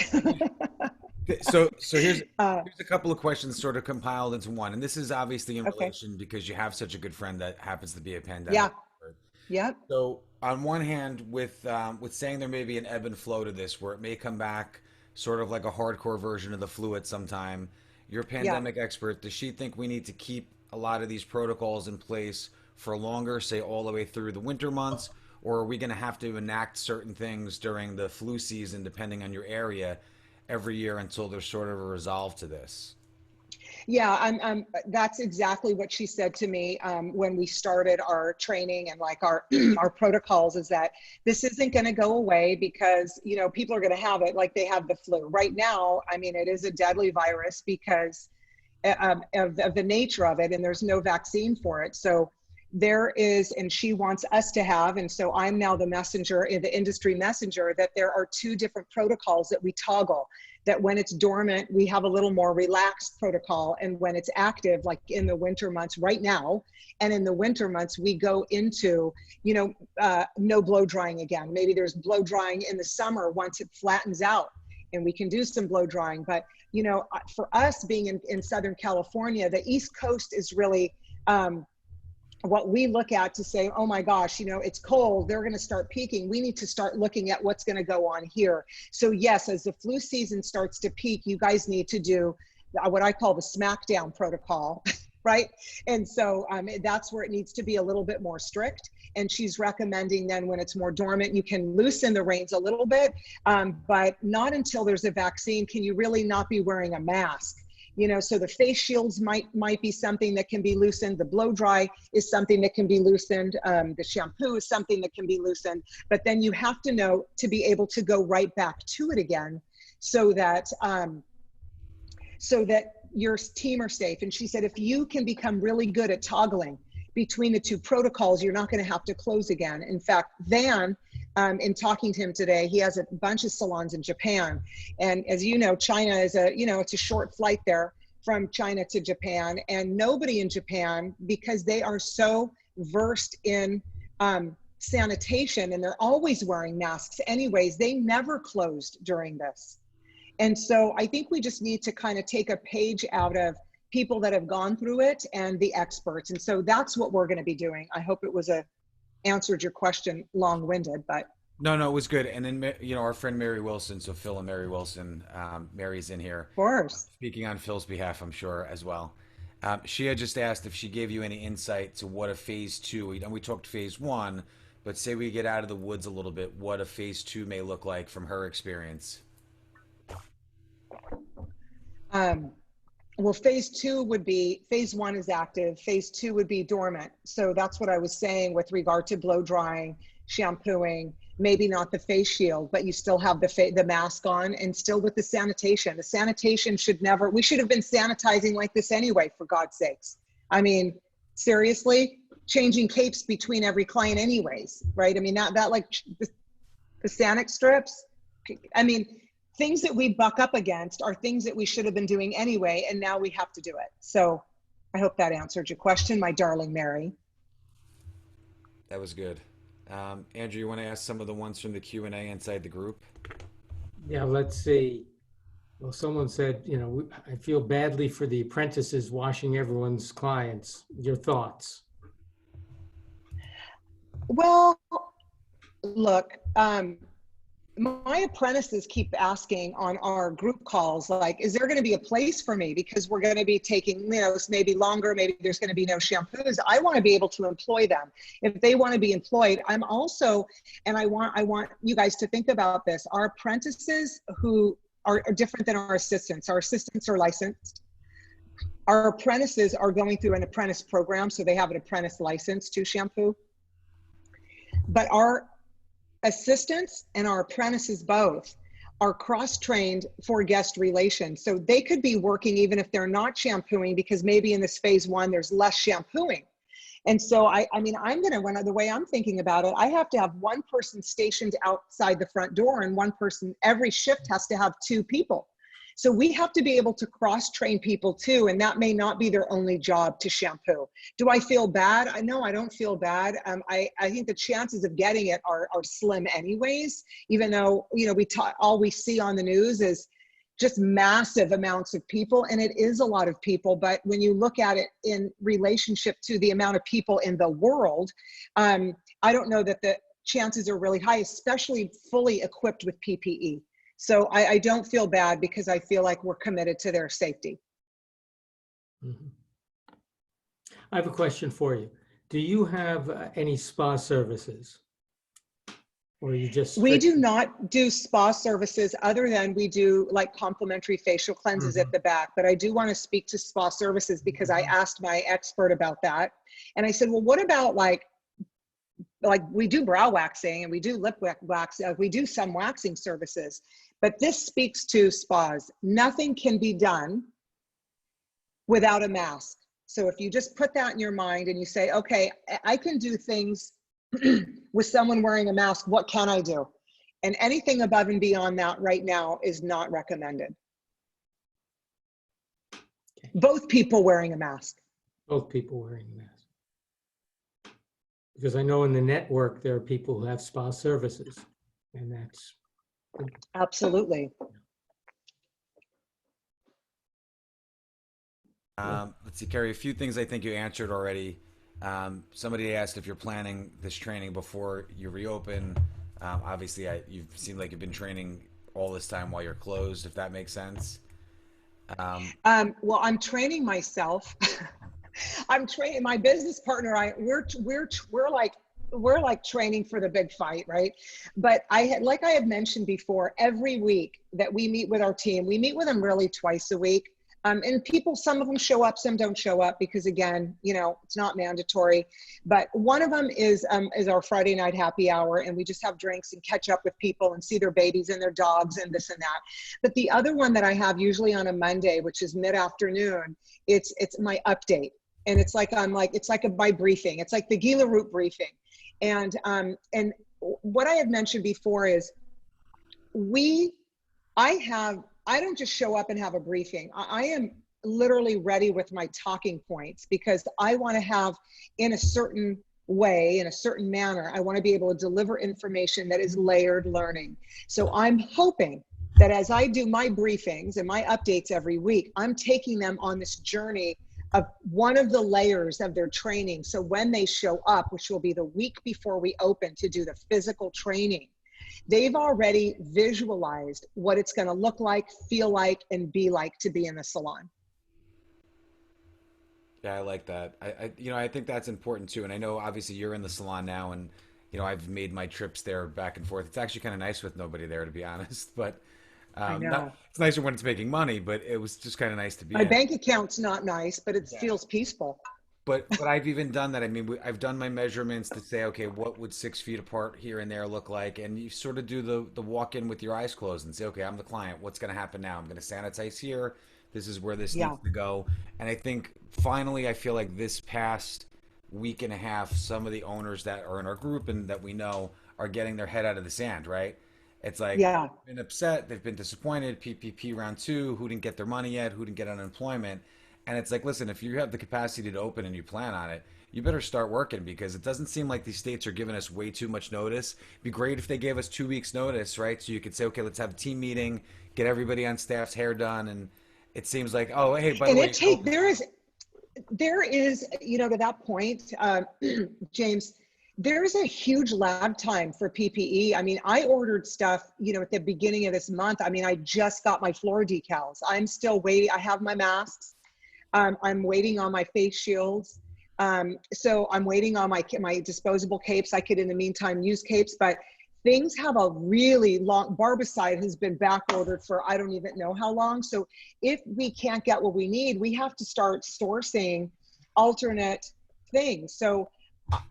So here's a couple of questions sort of compiled into one, and this is obviously in Okay. relation because you have such a good friend that happens to be a pandemic Yeah. expert. Yep. So on one hand, with saying there may be an ebb and flow to this, where it may come back sort of like a hardcore version of the flu at some time. You're a pandemic expert. Does she think we need to keep a lot of these protocols in place for longer, say all the way through the winter months, or are we going to have to enact certain things during the flu season, depending on your area, every year until there's sort of a resolve to this? Yeah, that's exactly what she said to me when we started our training and like our our protocols, is that this isn't going to go away because, you know, people are going to have it like they have the flu. Right now, I mean, it is a deadly virus because of the nature of it, and there's no vaccine for it. So there is, and she wants us to have, and so I'm now the messenger, the industry messenger, that there are 2 different protocols that we toggle. That when it's dormant, we have a little more relaxed protocol, and when it's active, like in the winter months right now, and in the winter months, we go into, you know, no blow drying again. Maybe there's blow drying in the summer once it flattens out, and we can do some blow drying. But, you know, for us being in Southern California, the East Coast is really, what we look at to say, oh my gosh, you know, it's cold, they're going to start peaking. We need to start looking at what's going to go on here. So yes, as the flu season starts to peak, you guys need to do what I call the smackdown protocol, right? And so that's where it needs to be a little bit more strict. And she's recommending then when it's more dormant, you can loosen the reins a little bit, but not until there's a vaccine can you really not be wearing a mask. You know, so the face shields might be something that can be loosened. The blow dry is something that can be loosened. The shampoo is something that can be loosened. But then you have to know to be able to go right back to it again, so that your team are safe. And she said, if you can become really good at toggling between the two protocols, you're not going to have to close again. In fact, Van, in talking to him today, he has a bunch of salons in Japan. And as you know, China is it's a short flight there from China to Japan. And nobody in Japan, because they are so versed in sanitation and they're always wearing masks anyways, they never closed during this. And so I think we just need to kind of take a page out of people that have gone through it and the experts. And so that's what we're going to be doing. I hope it was answered your question, long-winded, but. No, it was good. And then, you know, our friend Mary Wilson, so Phil and Mary Wilson, Mary's in here. Of course. Speaking on Phil's behalf, I'm sure, as well. She had just asked if she gave you any insight to what a phase two, and we talked phase one, but say we get out of the woods a little bit, what a phase two may look like from her experience. Well, phase two would be, phase one is active, phase two would be dormant. So that's what I was saying with regard to blow drying, shampooing, maybe not the face shield, but you still have the mask on, and still with the sanitation. The sanitation we should have been sanitizing like this anyway, for God's sakes. I mean, seriously, changing capes between every client anyways, right? I mean, that like the Sanic strips, I mean, things that we buck up against are things that we should have been doing anyway, and now we have to do it. So I hope that answered your question, my darling Mary. That was good. Andrew, you want to ask some of the ones from the Q&A inside the group? Yeah, let's see. Well, someone said, you know, I feel badly for the apprentices washing everyone's clients. Your thoughts? Well, look, my apprentices keep asking on our group calls, like, is there going to be a place for me? Because we're going to be taking, you know, maybe longer, maybe there's going to be no shampoos. I want to be able to employ them. If they want to be employed, I'm also, and I want you guys to think about this. Our apprentices who are different than our assistants. Our assistants are licensed. Our apprentices are going through an apprentice program, so they have an apprentice license to shampoo. But our assistants and our apprentices both are cross-trained for guest relations. So they could be working even if they're not shampooing, because maybe in this phase one, there's less shampooing. And so I mean, the way I'm thinking about it, I have to have one person stationed outside the front door, and one person, every shift has to have two people. So we have to be able to cross-train people too, and that may not be their only job to shampoo. Do I feel bad? No, I don't feel bad. I think the chances of getting it are slim anyways, even though, you know, all we see on the news is just massive amounts of people, and it is a lot of people. But when you look at it in relationship to the amount of people in the world, I don't know that the chances are really high, especially fully equipped with PPE. So I don't feel bad, because I feel like we're committed to their safety. Mm-hmm. I have a question for you. Do you have any spa services? Or you just... We do not do spa services, other than we do like complimentary facial cleanses at the back. But I do want to speak to spa services, because I asked my expert about that. And I said, well, what about like we do brow waxing and we do lip wax, we do some waxing services, but this speaks to spas. Nothing can be done without a mask. So if you just put that in your mind and you say, okay, I can do things with someone wearing a mask, what can I do? And anything above and beyond that right now is not recommended. Okay. Both people wearing a mask. Both people wearing a mask. Because I know in the network, there are people who have spa services, and that's... Absolutely. Let's see, Keri, a few things I think you answered already. Somebody asked if you're planning this training before you reopen. Obviously, you seem like you've been training all this time while you're closed, if that makes sense. Well, I'm training myself. I'm training my business partner. We're like training for the big fight, right? But like I had mentioned before, every week that we meet with our team, we meet with them really twice a week. And people, some of them show up, some don't show up because again, it's not mandatory. But one of them is our Friday night happy hour, and we just have drinks and catch up with people and see their babies and their dogs and this and that. But the other one that I have usually on a Monday, which is mid-afternoon, it's my update, and it's like my briefing. It's like the Gila Root briefing, and what I had mentioned before is I don't just show up and have a briefing. I am literally ready with my talking points because I want to have, in a certain way, in a certain manner, I want to be able to deliver information that is layered learning. So I'm hoping that as I do my briefings and my updates every week, I'm taking them on this journey of one of the layers of their training. So when they show up, which will be the week before we open to do the physical training, they've already visualized what it's going to look like, feel like, and be like to be in the salon. Yeah, I like that. I think that's important too. And I know obviously you're in the salon now, and I've made my trips there back and forth. It's actually kind of nice with nobody there, to be honest. But I know. it's nicer when it's making money. But it was just kind of nice to be. My bank account's not nice, but it feels peaceful. But I've even done that. I mean, I've done my measurements to say, okay, what would 6 feet apart here and there look like? And you sort of do the walk in with your eyes closed and say, okay, I'm the client. What's going to happen now? I'm going to sanitize here. This is where this needs to go. And I think finally, I feel like this past week and a half, some of the owners that are in our group and that we know are getting their head out of the sand, right? It's like, they've been upset, they've been disappointed, PPP round 2, who didn't get their money yet, who didn't get unemployment. And it's like, listen, if you have the capacity to open and you plan on it, you better start working, because it doesn't seem like these states are giving us way too much notice. It'd be great if they gave us 2 weeks notice, right? So you could say, okay, let's have a team meeting, get everybody on staff's hair done. And it seems like, oh, hey, by the way, there is, to that point, James, there's a huge lag time for PPE. I mean, I ordered stuff, at the beginning of this month. I mean, I just got my floor decals. I'm still waiting. I have my masks. I'm waiting on my face shields. So I'm waiting on my disposable capes. I could, in the meantime, use capes, but things have a really long, barbicide has been back ordered for, I don't even know how long. So if we can't get what we need, we have to start sourcing alternate things. So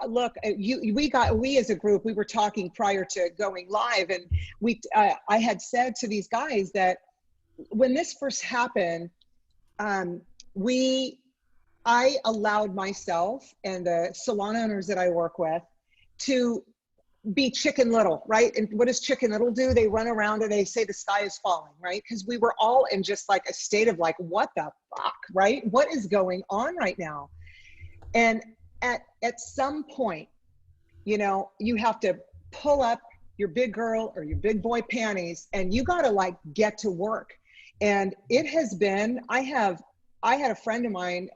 look, we as a group, we were talking prior to going live, and I had said to these guys that when this first happened, I allowed myself and the salon owners that I work with to be Chicken Little, right? And what does Chicken Little do? They run around and they say the sky is falling, right? Because we were all in just like a state of like, what the fuck, right? What is going on right now? And at some point, you have to pull up your big girl or your big boy panties, and you got to like get to work. And it has been, I had a friend of mine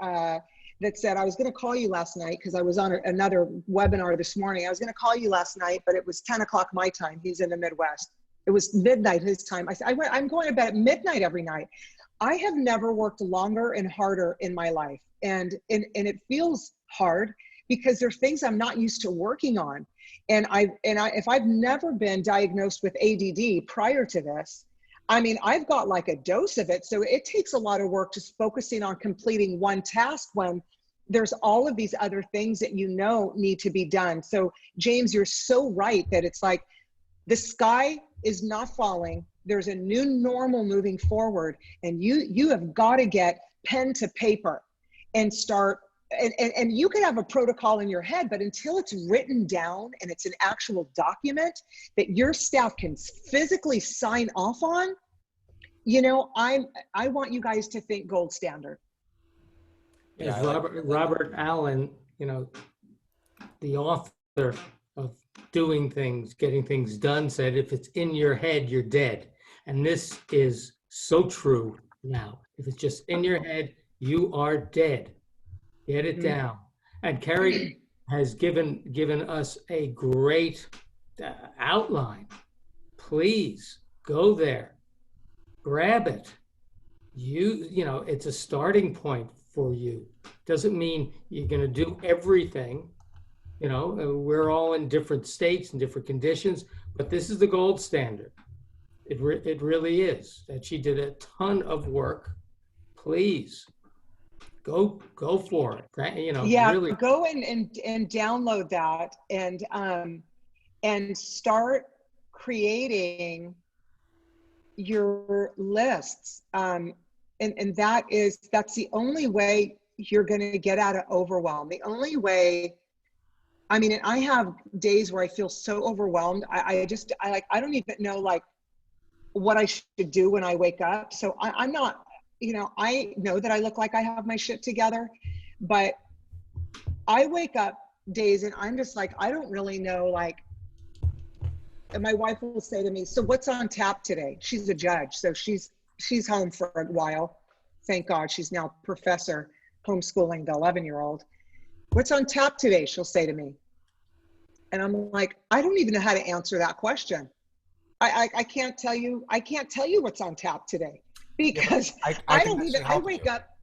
that said, I was going to call you last night because I was on another webinar this morning. I was going to call you last night, but it was 10 o'clock my time. He's in the Midwest. It was midnight his time. I said, I'm going to bed at midnight every night. I have never worked longer and harder in my life. And it feels hard because there's things I'm not used to working on. And if I've never been diagnosed with ADD prior to this, I mean, I've got like a dose of it. So it takes a lot of work just focusing on completing one task when there's all of these other things that need to be done. So James, you're so right that it's like the sky is not falling. There's a new normal moving forward, and you have got to get pen to paper and start. And you could have a protocol in your head, but until it's written down and it's an actual document that your staff can physically sign off on, I want you guys to think gold standard. As Robert Allen, the author of Doing Things, Getting Things Done, said, if it's in your head, you're dead. And this is so true now. If it's just in your head, you are dead. Get it down. And Keri has given us a great outline. Please go there, grab it. You know, it's a starting point for you. Doesn't mean you're going to do everything. You know, we're all in different states and different conditions, but this is the gold standard. It really is. That she did a ton of work. Please go for it. You know, Yeah, really go and download that and start creating your lists. And that's the only way you're going to get out of overwhelm. The only way, I mean, and I have days where I feel so overwhelmed. I don't even know like what I should do when I wake up. So I'm not, you know, I know that I look like I have my shit together, but I wake up days and I'm just like, I don't really know, like, and my wife will say to me, so what's on tap today? She's a judge. So she's home for a while. Thank God. She's now professor homeschooling the 11-year-old. What's on tap today? She'll say to me. And I'm like, I don't even know how to answer that question. I can't tell you what's on tap today because I don't even, I wake up.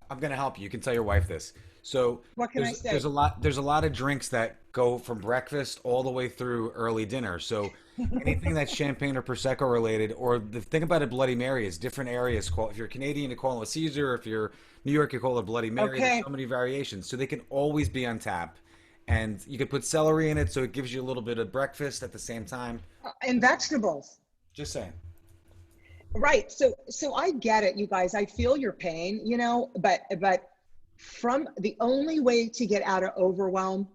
I'm going to help you. You can tell your wife this. So what can I say? There's a lot of drinks that go from breakfast all the way through early dinner. So anything that's champagne or Prosecco related, or the thing about a Bloody Mary is different areas call. If you're Canadian, you call it a Caesar. If you're New York, you call it Bloody Mary. Okay. There's so many variations. So they can always be on tap. And you could put celery in it, so it gives you a little bit of breakfast at the same time. And vegetables. Just saying. Right. So I get it, you guys. I feel your pain, you know, but from the only way to get out of overwhelm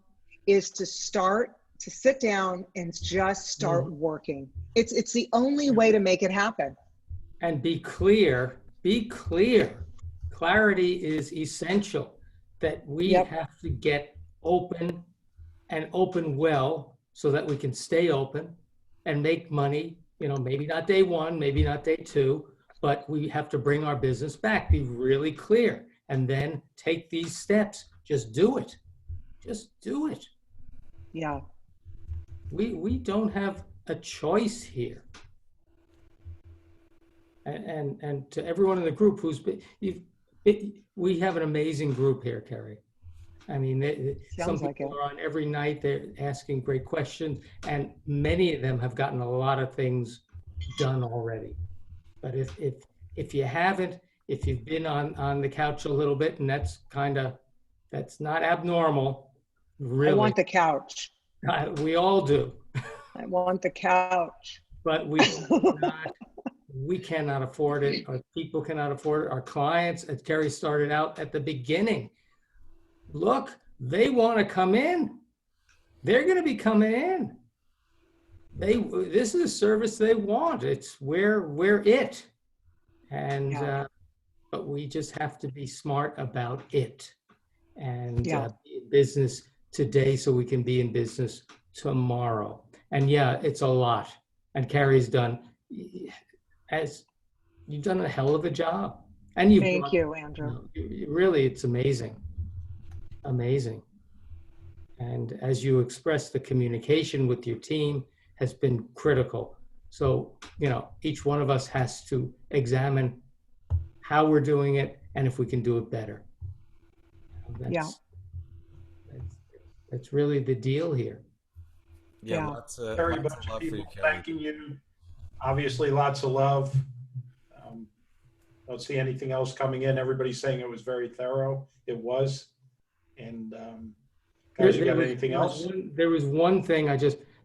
is to sit down and just start working. It's the only way to make it happen. And be clear. Clarity is essential, that we have to get open and open well so that we can stay open and make money, you know, maybe not day one, maybe not day two, but we have to bring our business back, be really clear, and then take these steps. Just do it. Yeah. We don't have a choice here. And to everyone in the group we have an amazing group here, Keri. I mean, some people are on every night. They're asking great questions, and many of them have gotten a lot of things done already. But if you haven't, if you've been on the couch a little bit, and that's not abnormal, really. I want the couch. We all do. I want the couch. But we cannot afford it. Our people cannot afford it. Our clients, as Keri started out at the beginning, look, they want to come in. They're going to be coming in. This is a service they want. It's we're it. And but we just have to be smart about it and be in business today so we can be in business tomorrow. And it's a lot. And Keri's done you've done a hell of a job. And thank you, Andrew. Really, it's amazing. Amazing. And as you express, the communication with your team has been critical. So, you know, each one of us has to examine how we're doing it and if we can do it better. That's really the deal here. Lots of Very love much for you, people Keri. thanking you. Obviously, lots of love. Don't see anything else coming in. Everybody's saying it was very thorough. It was. And guys, you got anything else? There was one thing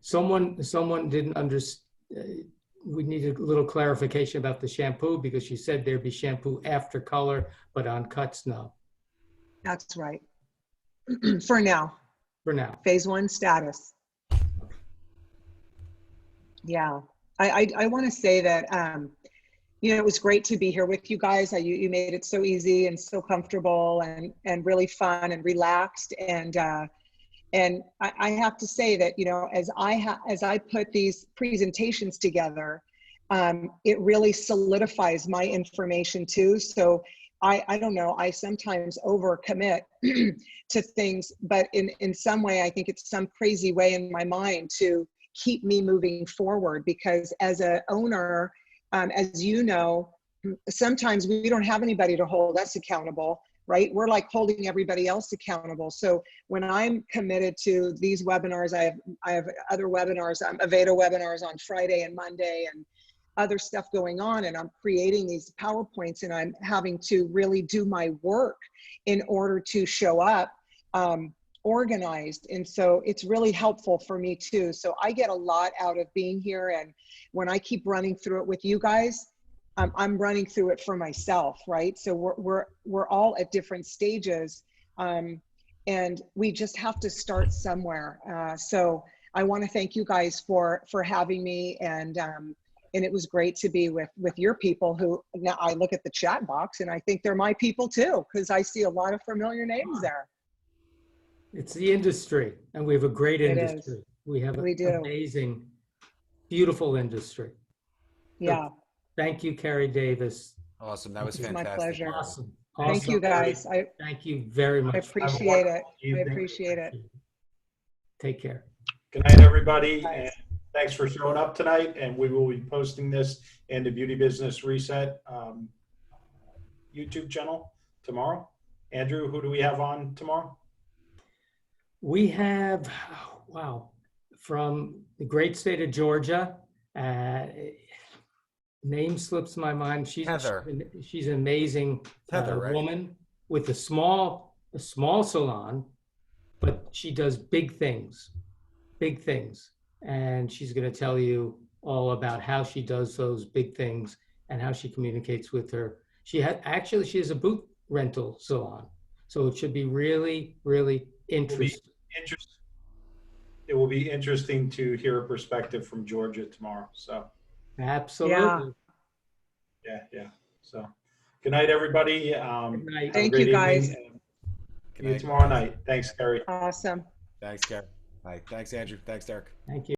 someone didn't understand. We needed a little clarification about the shampoo because she said there'd be shampoo after color, but on cuts, no. That's right. For now. Phase 1 status. Yeah. I want to say that, you know, it was great to be here with you guys. You made it so easy and so comfortable and really fun and relaxed. And I have to say that, you know, as I put these presentations together, it really solidifies my information too. So I don't know, I sometimes overcommit to things, but in some way, I think it's some crazy way in my mind to keep me moving forward, because as a owner, as you know, sometimes we don't have anybody to hold us accountable, right? We're like holding everybody else accountable. So when I'm committed to these webinars, I have other webinars, Aveda webinars on Friday and Monday, and other stuff going on, and I'm creating these PowerPoints, and I'm having to really do my work in order to show up organized. And so it's really helpful for me too. So I get a lot out of being here. And when I keep running through it with you guys, I'm running through it for myself, right? So we're all at different stages, and we just have to start somewhere. So I want to thank you guys for having me, and it was great to be with your people, who now I look at the chat box and I think they're my people too, because I see a lot of familiar names there. It's the industry, and we have a great It industry. is. We have We an do. amazing, beautiful industry. Yeah. Thank you, Keri Davis. Awesome. That was It's fantastic. my pleasure. Awesome. Thank you guys. I Thank you very much. appreciate it. I Evening. appreciate it. Take care. Good night, everybody. Bye. And thanks for showing up tonight. And we will be posting this in the Beauty Business Reset YouTube channel tomorrow. Andrew, who do we have on tomorrow? We have, wow, from the great state of Georgia. Name slips my mind. Heather. She's an amazing Heather, right? woman with a small salon, but she does big things, and she's going to tell you all about how she does those big things and how she communicates with her. She has a boot rental salon, so it should be really, really interesting. It will be interesting to hear a perspective from Georgia tomorrow. So Absolutely. yeah. So good night, everybody. Good night. Have a Thank great you, guys. evening, and Good see you night. tomorrow night. Thanks, Keri. Awesome. Thanks, Keri. Bye. Thanks, Andrew. Thanks, Derek. Thank you.